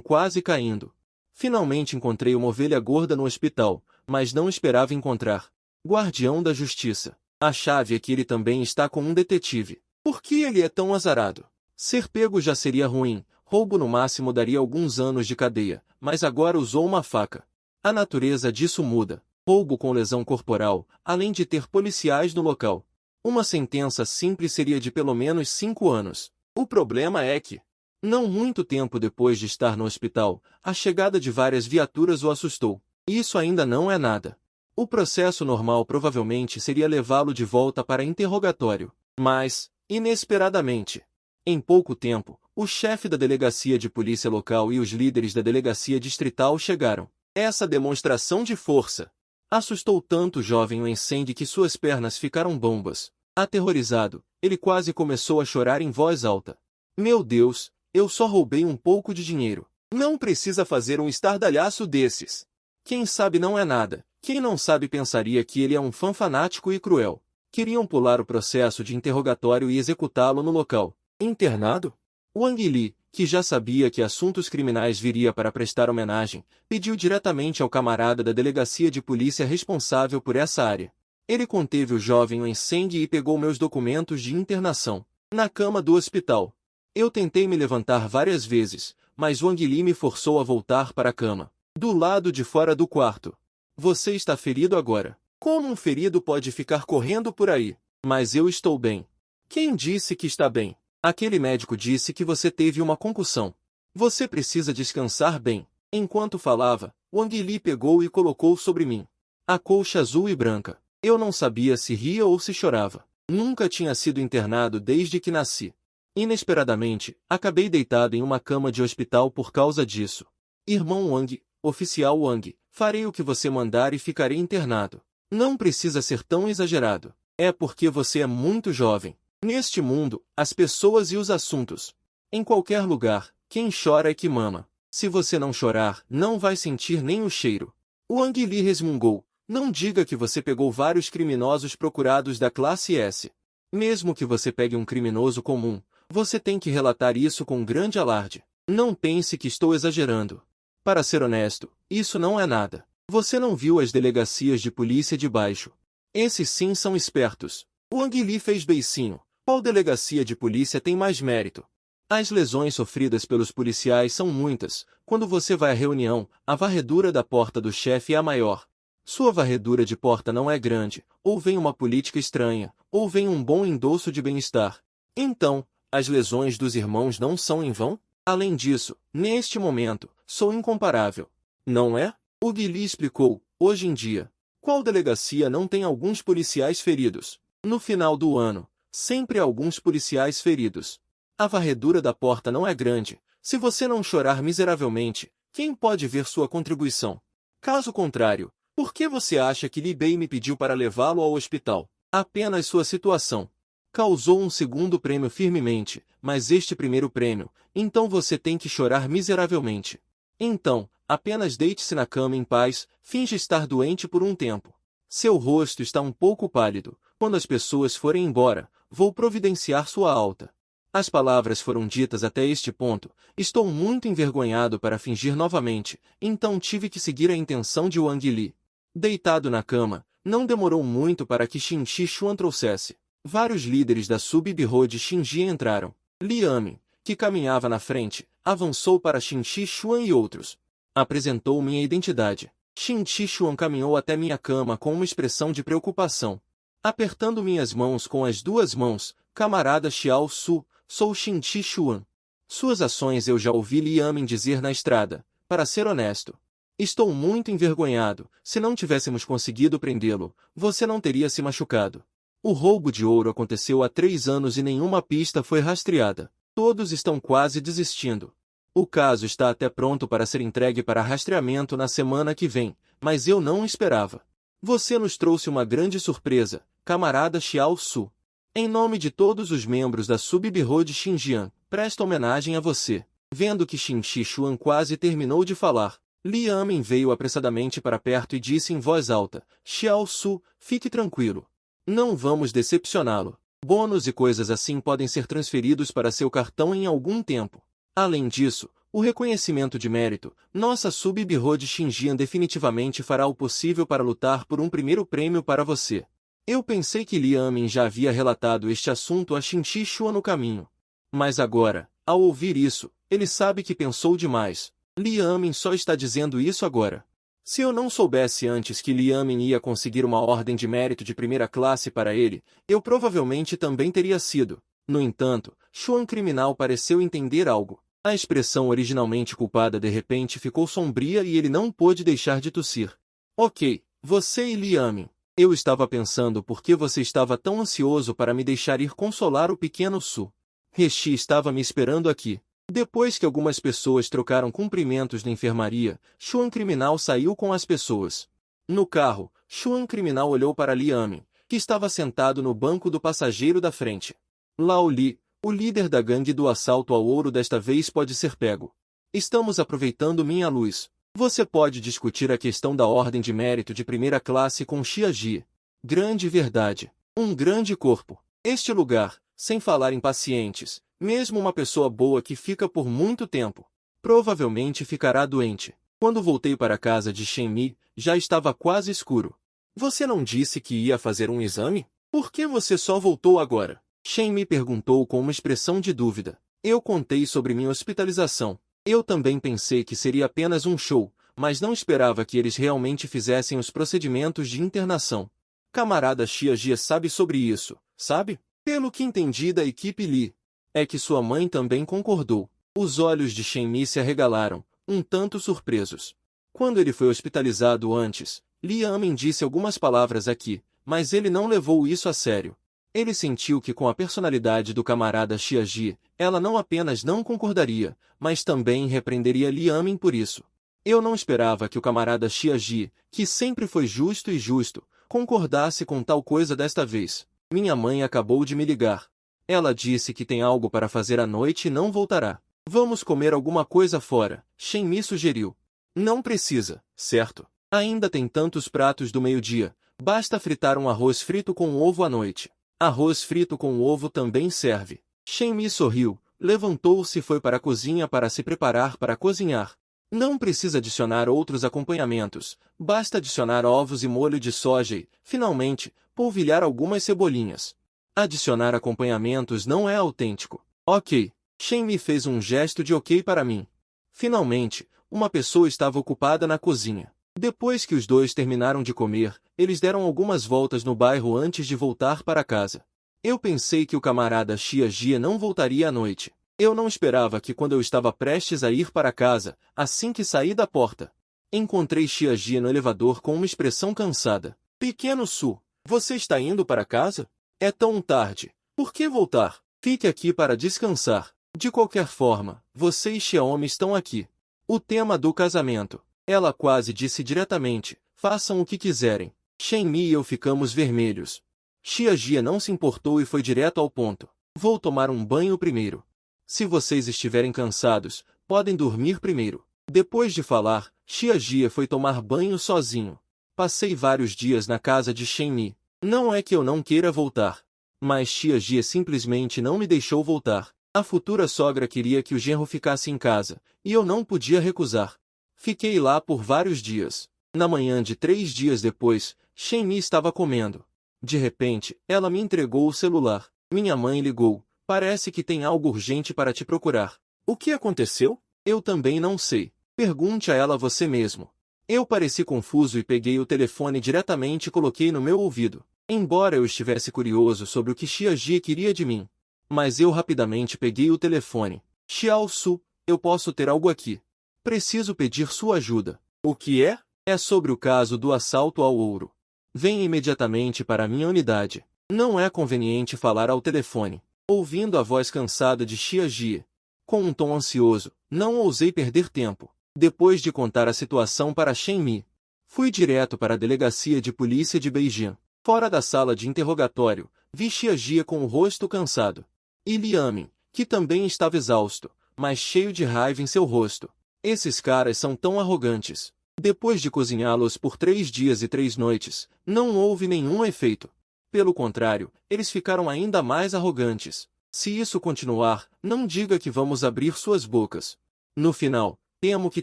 quase caindo. Finalmente encontrei uma ovelha gorda no hospital, mas não esperava encontrar. Guardião da Justiça. A chave é que ele também está com um detetive. Por que ele é tão azarado? Ser pego já seria ruim. Roubo no máximo daria alguns anos de cadeia, mas agora usou uma faca. A natureza disso muda. Roubo com lesão corporal, além de ter policiais no local. Uma sentença simples seria de pelo menos 5 anos. O problema é que, não muito tempo depois de estar no hospital, a chegada de várias viaturas o assustou. Isso ainda não é nada. O processo normal provavelmente seria levá-lo de volta para interrogatório. Mas, inesperadamente, em pouco tempo, o chefe da delegacia de polícia local e os líderes da delegacia distrital chegaram. Essa demonstração de força assustou tanto o jovem Wensendi que suas pernas ficaram bambas. Aterrorizado, ele quase começou a chorar em voz alta. Meu Deus, eu só roubei um pouco de dinheiro. Não precisa fazer um estardalhaço desses. Quem sabe não é nada. Quem não sabe pensaria que ele é um fã fanático e cruel. Queriam pular o processo de interrogatório e executá-lo no local. Internado? Wang Li, que já sabia que assuntos criminais viria para prestar homenagem, pediu diretamente ao camarada da delegacia de polícia responsável por essa área. Ele conteve o jovem Wen Seng e pegou meus documentos de internação. Na cama do hospital. Eu tentei me levantar várias vezes, mas Wang Li me forçou a voltar para a cama. Do lado de fora do quarto. Você está ferido agora. Como um ferido pode ficar correndo por aí? Mas eu estou bem. Quem disse que está bem? Aquele médico disse que você teve uma concussão. Você precisa descansar bem. Enquanto falava, Wang Li pegou e colocou sobre mim a colcha azul e branca. Eu não sabia se ria ou se chorava. Nunca tinha sido internado desde que nasci. Inesperadamente, acabei deitado em uma cama de hospital por causa disso. Irmão Wang, oficial Wang, farei o que você mandar e ficarei internado. Não precisa ser tão exagerado. É porque você é muito jovem. Neste mundo, as pessoas e os assuntos. Em qualquer lugar, quem chora é que mama. Se você não chorar, não vai sentir nem o cheiro. Wang Li resmungou. Não diga que você pegou vários criminosos procurados da classe S. Mesmo que você pegue um criminoso comum, você tem que relatar isso com grande alarde. Não pense que estou exagerando. Para ser honesto, isso não é nada. Você não viu as delegacias de polícia de baixo. Esses sim são espertos. Wang Li fez beicinho. Qual delegacia de polícia tem mais mérito? As lesões sofridas pelos policiais são muitas. Quando você vai à reunião, a varredura da porta do chefe é a maior. Sua varredura de porta não é grande, ou vem uma política estranha, ou vem um bom endosso de bem-estar. Então, as lesões dos irmãos não são em vão? Além disso, neste momento, sou incomparável. Não é? O Guili explicou, hoje em dia. Qual delegacia não tem alguns policiais feridos? No final do ano, sempre há alguns policiais feridos. A varredura da porta não é grande. Se você não chorar miseravelmente, quem pode ver sua contribuição? Caso contrário, por que você acha que Li Bei me pediu para levá-lo ao hospital? Apenas sua situação causou um segundo prêmio firmemente, mas este primeiro prêmio, então você tem que chorar miseravelmente. Então, apenas deite-se na cama em paz, finja estar doente por um tempo. Seu rosto está um pouco pálido. Quando as pessoas forem embora, vou providenciar sua alta. As palavras foram ditas até este ponto. Estou muito envergonhado para fingir novamente, então tive que seguir a intenção de Wang Li. Deitado na cama, não demorou muito para que Xin Shi Xuan trouxesse. Vários líderes da Sub-Bureau de Xinji entraram. Li Amin, que caminhava na frente, avançou para Xin Shi Xuan e outros. Apresentou minha identidade. Xin Shi Xuan caminhou até minha cama com uma expressão de preocupação. Apertando minhas mãos com as duas mãos, camarada Xiao Su, sou Xin Shi Xuan. Suas ações eu já ouvi Li Amin dizer na estrada. Para ser honesto, estou muito envergonhado. Se não tivéssemos conseguido prendê-lo, você não teria se machucado. O roubo de ouro aconteceu há 3 anos e nenhuma pista foi rastreada. Todos estão quase desistindo. O caso está até pronto para ser entregue para rastreamento na semana que vem, mas eu não esperava. Você nos trouxe uma grande surpresa, camarada Xiao Su. Em nome de todos os membros da Sub-Bureau de Xinjiang, presto homenagem a você. Vendo que Xin Shi Xuan quase terminou de falar, Li Amin veio apressadamente para perto e disse em voz alta, Xiao Su, fique tranquilo. Não vamos decepcioná-lo. Bônus e coisas assim podem ser transferidos para seu cartão em algum tempo. Além disso, o reconhecimento de mérito, nossa Sub-Bureau de Xinjiang definitivamente fará o possível para lutar por um primeiro prêmio para você. Eu pensei que Li Amin já havia relatado este assunto a Xin Shi Xuan no caminho. Mas agora, ao ouvir isso, ele sabe que pensou demais. Li Amin só está dizendo isso agora. Se eu não soubesse antes que Li Amin ia conseguir uma ordem de mérito de primeira classe para ele, eu provavelmente também teria sido. No entanto, Xuan Criminal pareceu entender algo. A expressão originalmente culpada de repente ficou sombria e ele não pôde deixar de tossir. Ok, você e Li Amin. Eu estava pensando por que você estava tão ansioso para me deixar ir consolar o pequeno Su. Rechi estava me esperando aqui. Depois que algumas pessoas trocaram cumprimentos na enfermaria, Xuan Criminal saiu com as pessoas. No carro, Xuan Criminal olhou para Li Amin, que estava sentado no banco do passageiro da frente. Lao Li, o líder da gangue do assalto ao ouro desta vez pode ser pego. Estamos aproveitando minha luz. Você pode discutir a questão da ordem de mérito de primeira classe com Xiaji. Grande verdade. Um grande corpo. Este lugar, sem falar em pacientes, mesmo uma pessoa boa que fica por muito tempo, provavelmente ficará doente. Quando voltei para a casa de Shen-Mi, já estava quase escuro. Você não disse que ia fazer um exame? Por que você só voltou agora? Shen-Mi perguntou com uma expressão de dúvida. Eu contei sobre minha hospitalização. Eu também pensei que seria apenas um show, mas não esperava que eles realmente fizessem os procedimentos de internação. Camarada Xiaji sabe sobre isso, sabe? Pelo que entendi da equipe Li. É que sua mãe também concordou. Os olhos de Shen-Mi se arregalaram, um tanto surpresos. Quando ele foi hospitalizado antes, Li Amen disse algumas palavras aqui, mas ele não levou isso a sério. Ele sentiu que com a personalidade do camarada Xiaji, ela não apenas não concordaria, mas também repreenderia Li Amen por isso. Eu não esperava que o camarada Xiaji, que sempre foi justo e justo, concordasse com tal coisa desta vez. Minha mãe acabou de me ligar. Ela disse que tem algo para fazer à noite e não voltará. Vamos comer alguma coisa fora, Shen-Mi sugeriu. Não precisa, certo? Ainda tem tantos pratos do meio-dia, basta fritar um arroz frito com ovo à noite. Arroz frito com ovo também serve. Shen-Mi sorriu, levantou-se e foi para a cozinha para se preparar para cozinhar. Não precisa adicionar outros acompanhamentos, basta adicionar ovos e molho de soja e, finalmente, polvilhar algumas cebolinhas. Adicionar acompanhamentos não é autêntico. Ok. Shen-Mi fez um gesto de ok para mim. Finalmente, uma pessoa estava ocupada na cozinha. Depois que os dois terminaram de comer, eles deram algumas voltas no bairro antes de voltar para casa. Eu pensei que o camarada Xiaji não voltaria à noite. Eu não esperava que quando eu estava prestes a ir para casa, assim que saí da porta, encontrei Xiaji no elevador com uma expressão cansada. Pequeno Su, você está indo para casa? É tão tarde. Por que voltar? Fique aqui para descansar. De qualquer forma, você e Xiaomi estão aqui. O tema do casamento. Ela quase disse diretamente, façam o que quiserem. Shen-Mi e eu ficamos vermelhos. Xiaji não se importou e foi direto ao ponto. Vou tomar um banho primeiro. Se vocês estiverem cansados, podem dormir primeiro. Depois de falar, Xiaji foi tomar banho sozinho. Passei vários dias na casa de Shen-Mi. Não é que eu não queira voltar. Mas Xiaji simplesmente não me deixou voltar. A futura sogra queria que o genro ficasse em casa, e eu não podia recusar. Fiquei lá por vários dias. Na manhã de 3 dias depois, Shen-Mi estava comendo. De repente, ela me entregou o celular. Minha mãe ligou. Parece que tem algo urgente para te procurar. O que aconteceu? Eu também não sei. Pergunte a ela você mesmo. Eu pareci confuso e peguei o telefone diretamente e coloquei no meu ouvido. Embora eu estivesse curioso sobre o que Xiaji queria de mim. Mas eu rapidamente peguei o telefone. Xiao Su, eu posso ter algo aqui. Preciso pedir sua ajuda. O que é? É sobre o caso do assalto ao ouro. Venha imediatamente para a minha unidade. Não é conveniente falar ao telefone. Ouvindo a voz cansada de Xiaji, com um tom ansioso, não ousei perder tempo. Depois de contar a situação para Shen-Mi, fui direto para a delegacia de polícia de Beijing. Fora da sala de interrogatório, vi Xiaji com o rosto cansado. E Li Amen, que também estava exausto, mas cheio de raiva em seu rosto. Esses caras são tão arrogantes. Depois de cozinhá-los por 3 dias e 3 noites, não houve nenhum efeito. Pelo contrário, eles ficaram ainda mais arrogantes. Se isso continuar, não diga que vamos abrir suas bocas. No final, temo que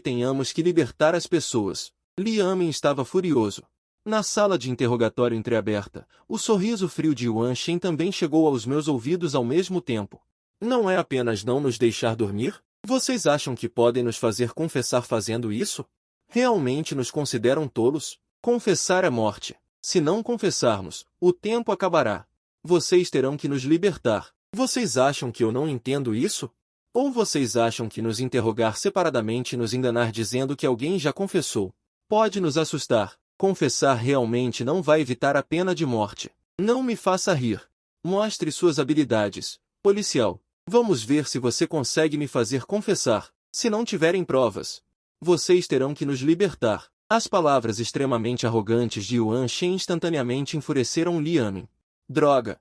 tenhamos que libertar as pessoas. Li Amen estava furioso. Na sala de interrogatório entreaberta, o sorriso frio de Yuan Shen também chegou aos meus ouvidos ao mesmo tempo. Não é apenas não nos deixar dormir? Vocês acham que podem nos fazer confessar fazendo isso? Realmente nos consideram tolos? Confessar é morte. Se não confessarmos, o tempo acabará. Vocês terão que nos libertar. Vocês acham que eu não entendo isso? Ou vocês acham que nos interrogar separadamente e nos enganar dizendo que alguém já confessou pode nos assustar? Confessar realmente não vai evitar a pena de morte. Não me faça rir. Mostre suas habilidades, policial. Vamos ver se você consegue me fazer confessar. Se não tiverem provas, vocês terão que nos libertar. As palavras extremamente arrogantes de Yuan Shen instantaneamente enfureceram Li Amen. Droga,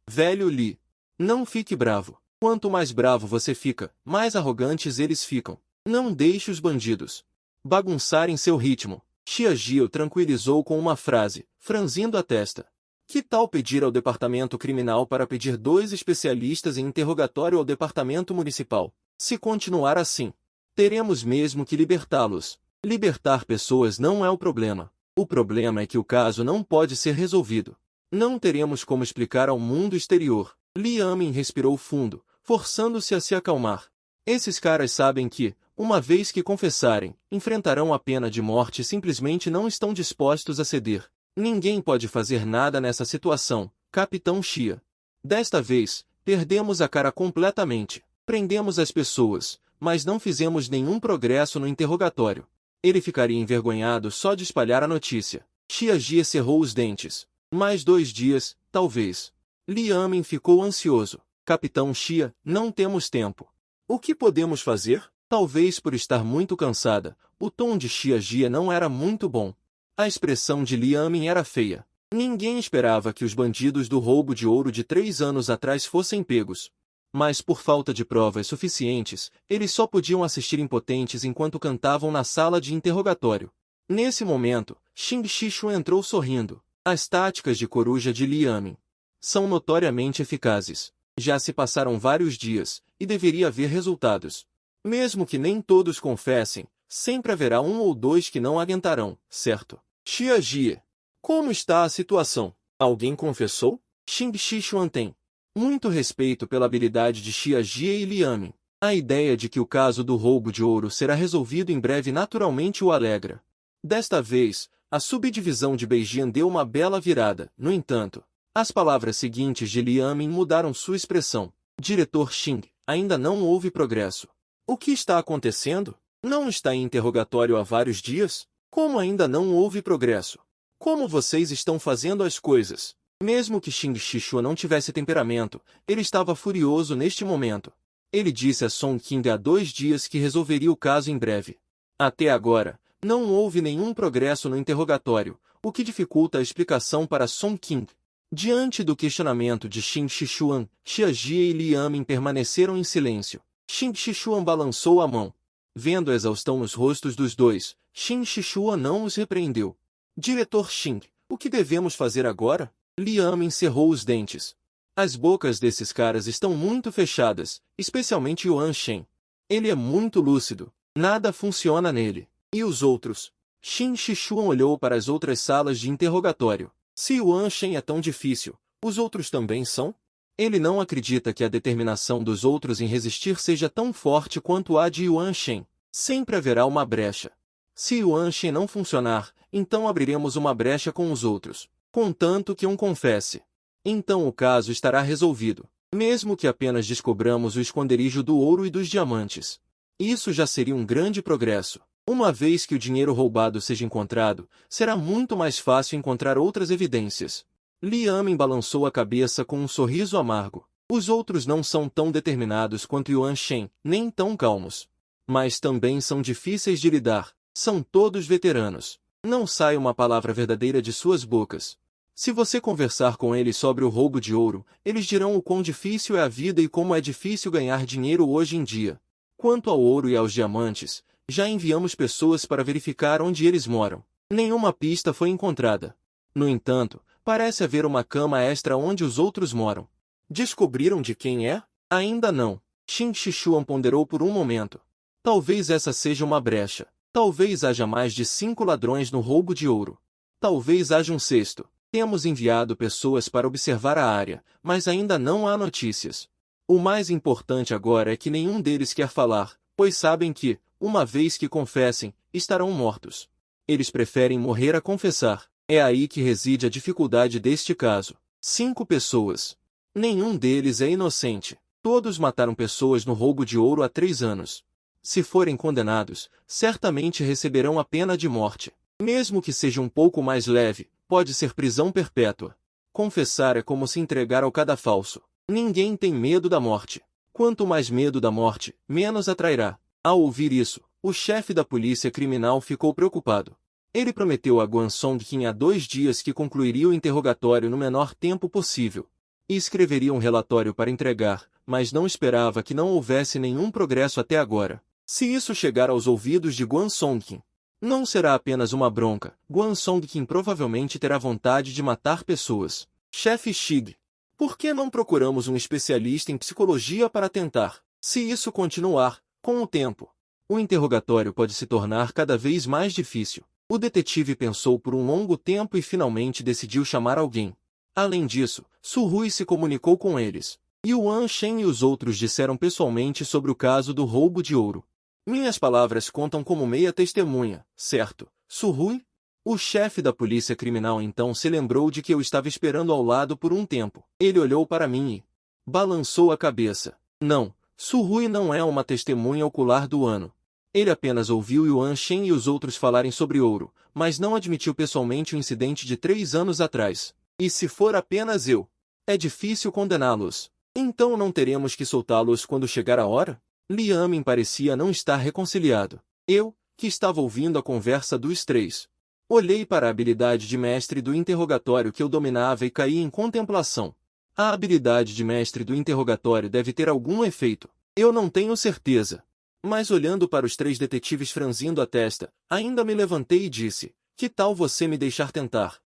velho Li. Não fique bravo. Quanto mais bravo você fica, mais arrogantes eles ficam. Não deixe os bandidos bagunçar em seu ritmo. Xiajie o tranquilizou com uma frase, franzindo a testa. Que tal pedir ao departamento criminal para pedir 2 especialistas em interrogatório ao departamento municipal? Se continuar assim, teremos mesmo que libertá-los. Libertar pessoas não é o problema. O problema é que o caso não pode ser resolvido. Não teremos como explicar ao mundo exterior. Liamin respirou fundo, forçando-se a se acalmar. Esses caras sabem que, uma vez que confessarem, enfrentarão a pena de morte e simplesmente não estão dispostos a ceder. Ninguém pode fazer nada nessa situação, Capitão Xia. Desta vez, perdemos a cara completamente. Prendemos as pessoas, mas não fizemos nenhum progresso no interrogatório. Ele ficaria envergonhado só de espalhar a notícia. Xiajie cerrou os dentes. Mais 2 dias, talvez. Liamin ficou ansioso. Capitão Xia, não temos tempo. O que podemos fazer? Talvez por estar muito cansada, o tom de Xiajie não era muito bom. A expressão de Liamin era feia. Ninguém esperava que os bandidos do roubo de ouro de 3 anos atrás fossem pegos. Mas por falta de provas suficientes, eles só podiam assistir impotentes enquanto cantavam na sala de interrogatório. Nesse momento, Xing Xishu entrou sorrindo. As táticas de coruja de Liamin são notoriamente eficazes. Já se passaram vários dias, e deveria haver resultados. Mesmo que nem todos confessem, sempre haverá 1 ou 2 que não aguentarão, certo? Xiajie, como está a situação? Alguém confessou? Xing Xishuan tem muito respeito pela habilidade de Xiajie e Liamin. A ideia de que o caso do roubo de ouro será resolvido em breve naturalmente o alegra. Desta vez, a subdivisão de Beijian deu uma bela virada. No entanto, as palavras seguintes de Liamin mudaram sua expressão. Diretor Xing, ainda não houve progresso. O que está acontecendo? Não está em interrogatório há vários dias? Como ainda não houve progresso? Como vocês estão fazendo as coisas? Mesmo que Xing Xishu não tivesse temperamento, ele estava furioso neste momento. Ele disse a Song Qing há 2 dias que resolveria o caso em breve. Até agora, não houve nenhum progresso no interrogatório, o que dificulta a explicação para Song Qing. Diante do questionamento de Xing Xishuan, Xiajie e Liamin permaneceram em silêncio. Xing Xishuan balançou a mão. Vendo a exaustão nos rostos dos dois, Xing Xishuan não os repreendeu. Diretor Xing, o que devemos fazer agora? Liamin cerrou os dentes. As bocas desses caras estão muito fechadas, especialmente Yuan Shen. Ele é muito lúcido. Nada funciona nele. E os outros? Xing Xishuan olhou para as outras salas de interrogatório. Se Yuan Shen é tão difícil, os outros também são? Ele não acredita que a determinação dos outros em resistir seja tão forte quanto a de Yuan Shen. Sempre haverá uma brecha. Se Yuan Shen não funcionar, então abriremos uma brecha com os outros. Contanto que um confesse. Então o caso estará resolvido. Mesmo que apenas descobramos o esconderijo do ouro e dos diamantes. Isso já seria um grande progresso. Uma vez que o dinheiro roubado seja encontrado, será muito mais fácil encontrar outras evidências. Liamin balançou a cabeça com um sorriso amargo. Os outros não são tão determinados quanto Yuan Shen, nem tão calmos. Mas também são difíceis de lidar. São todos veteranos. Não sai uma palavra verdadeira de suas bocas. Se você conversar com eles sobre o roubo de ouro, eles dirão o quão difícil é a vida e como é difícil ganhar dinheiro hoje em dia. Quanto ao ouro e aos diamantes, já enviamos pessoas para verificar onde eles moram. Nenhuma pista foi encontrada. No entanto, parece haver uma cama extra onde os outros moram. Descobriram de quem é? Ainda não. Xing Xishuan ponderou por um momento. Talvez essa seja uma brecha. Talvez haja mais de 5 ladrões no roubo de ouro. Talvez haja um 6º. Temos enviado pessoas para observar a área, mas ainda não há notícias. O mais importante agora é que nenhum deles quer falar, pois sabem que, uma vez que confessem, estarão mortos. Eles preferem morrer a confessar. É aí que reside a dificuldade deste caso. 5 pessoas. Nenhum deles é inocente. Todos mataram pessoas no roubo de ouro há 3 anos. Se forem condenados, certamente receberão a pena de morte. Mesmo que seja um pouco mais leve, pode ser prisão perpétua. Confessar é como se entregar ao cadafalso. Ninguém tem medo da morte. Quanto mais medo da morte, menos atrairá. Ao ouvir isso, o chefe da polícia criminal ficou preocupado. Ele prometeu a Guan Songqing há 2 dias que concluiria o interrogatório no menor tempo possível. E escreveria um relatório para entregar, mas não esperava que não houvesse nenhum progresso até agora. Se isso chegar aos ouvidos de Guan Songqing, Não será apenas uma bronca, Guan Song Qin provavelmente terá vontade de matar pessoas. Chefe Shig, por que não procuramos um especialista em psicologia para tentar? Se isso continuar, com o tempo, o interrogatório pode se tornar cada vez mais difícil. O detetive pensou por um longo tempo e finalmente decidiu chamar alguém. Além disso, Su Hui se comunicou com eles. Yuan Shen e os outros disseram pessoalmente sobre o caso do roubo de ouro. Minhas palavras contam como meia testemunha, certo, Su Hui? O chefe da polícia criminal então se lembrou de que eu estava esperando ao lado por um tempo. Ele olhou para mim e balançou a cabeça. Não, Su Hui não é uma testemunha ocular do ano. Ele apenas ouviu Yuan Shen e os outros falarem sobre ouro, mas não admitiu pessoalmente o incidente de 3 anos atrás. E se for apenas eu? É difícil condená-los. Então não teremos que soltá-los quando chegar a hora? Liamin parecia não estar reconciliado. Eu, que estava ouvindo a conversa dos três, olhei para a habilidade de mestre do interrogatório que eu dominava e caí em contemplação. A habilidade de mestre do interrogatório deve ter algum efeito. Eu não tenho certeza. Mas olhando para os 3 detetives franzindo a testa, ainda me levantei e disse, que tal você me deixar tentar?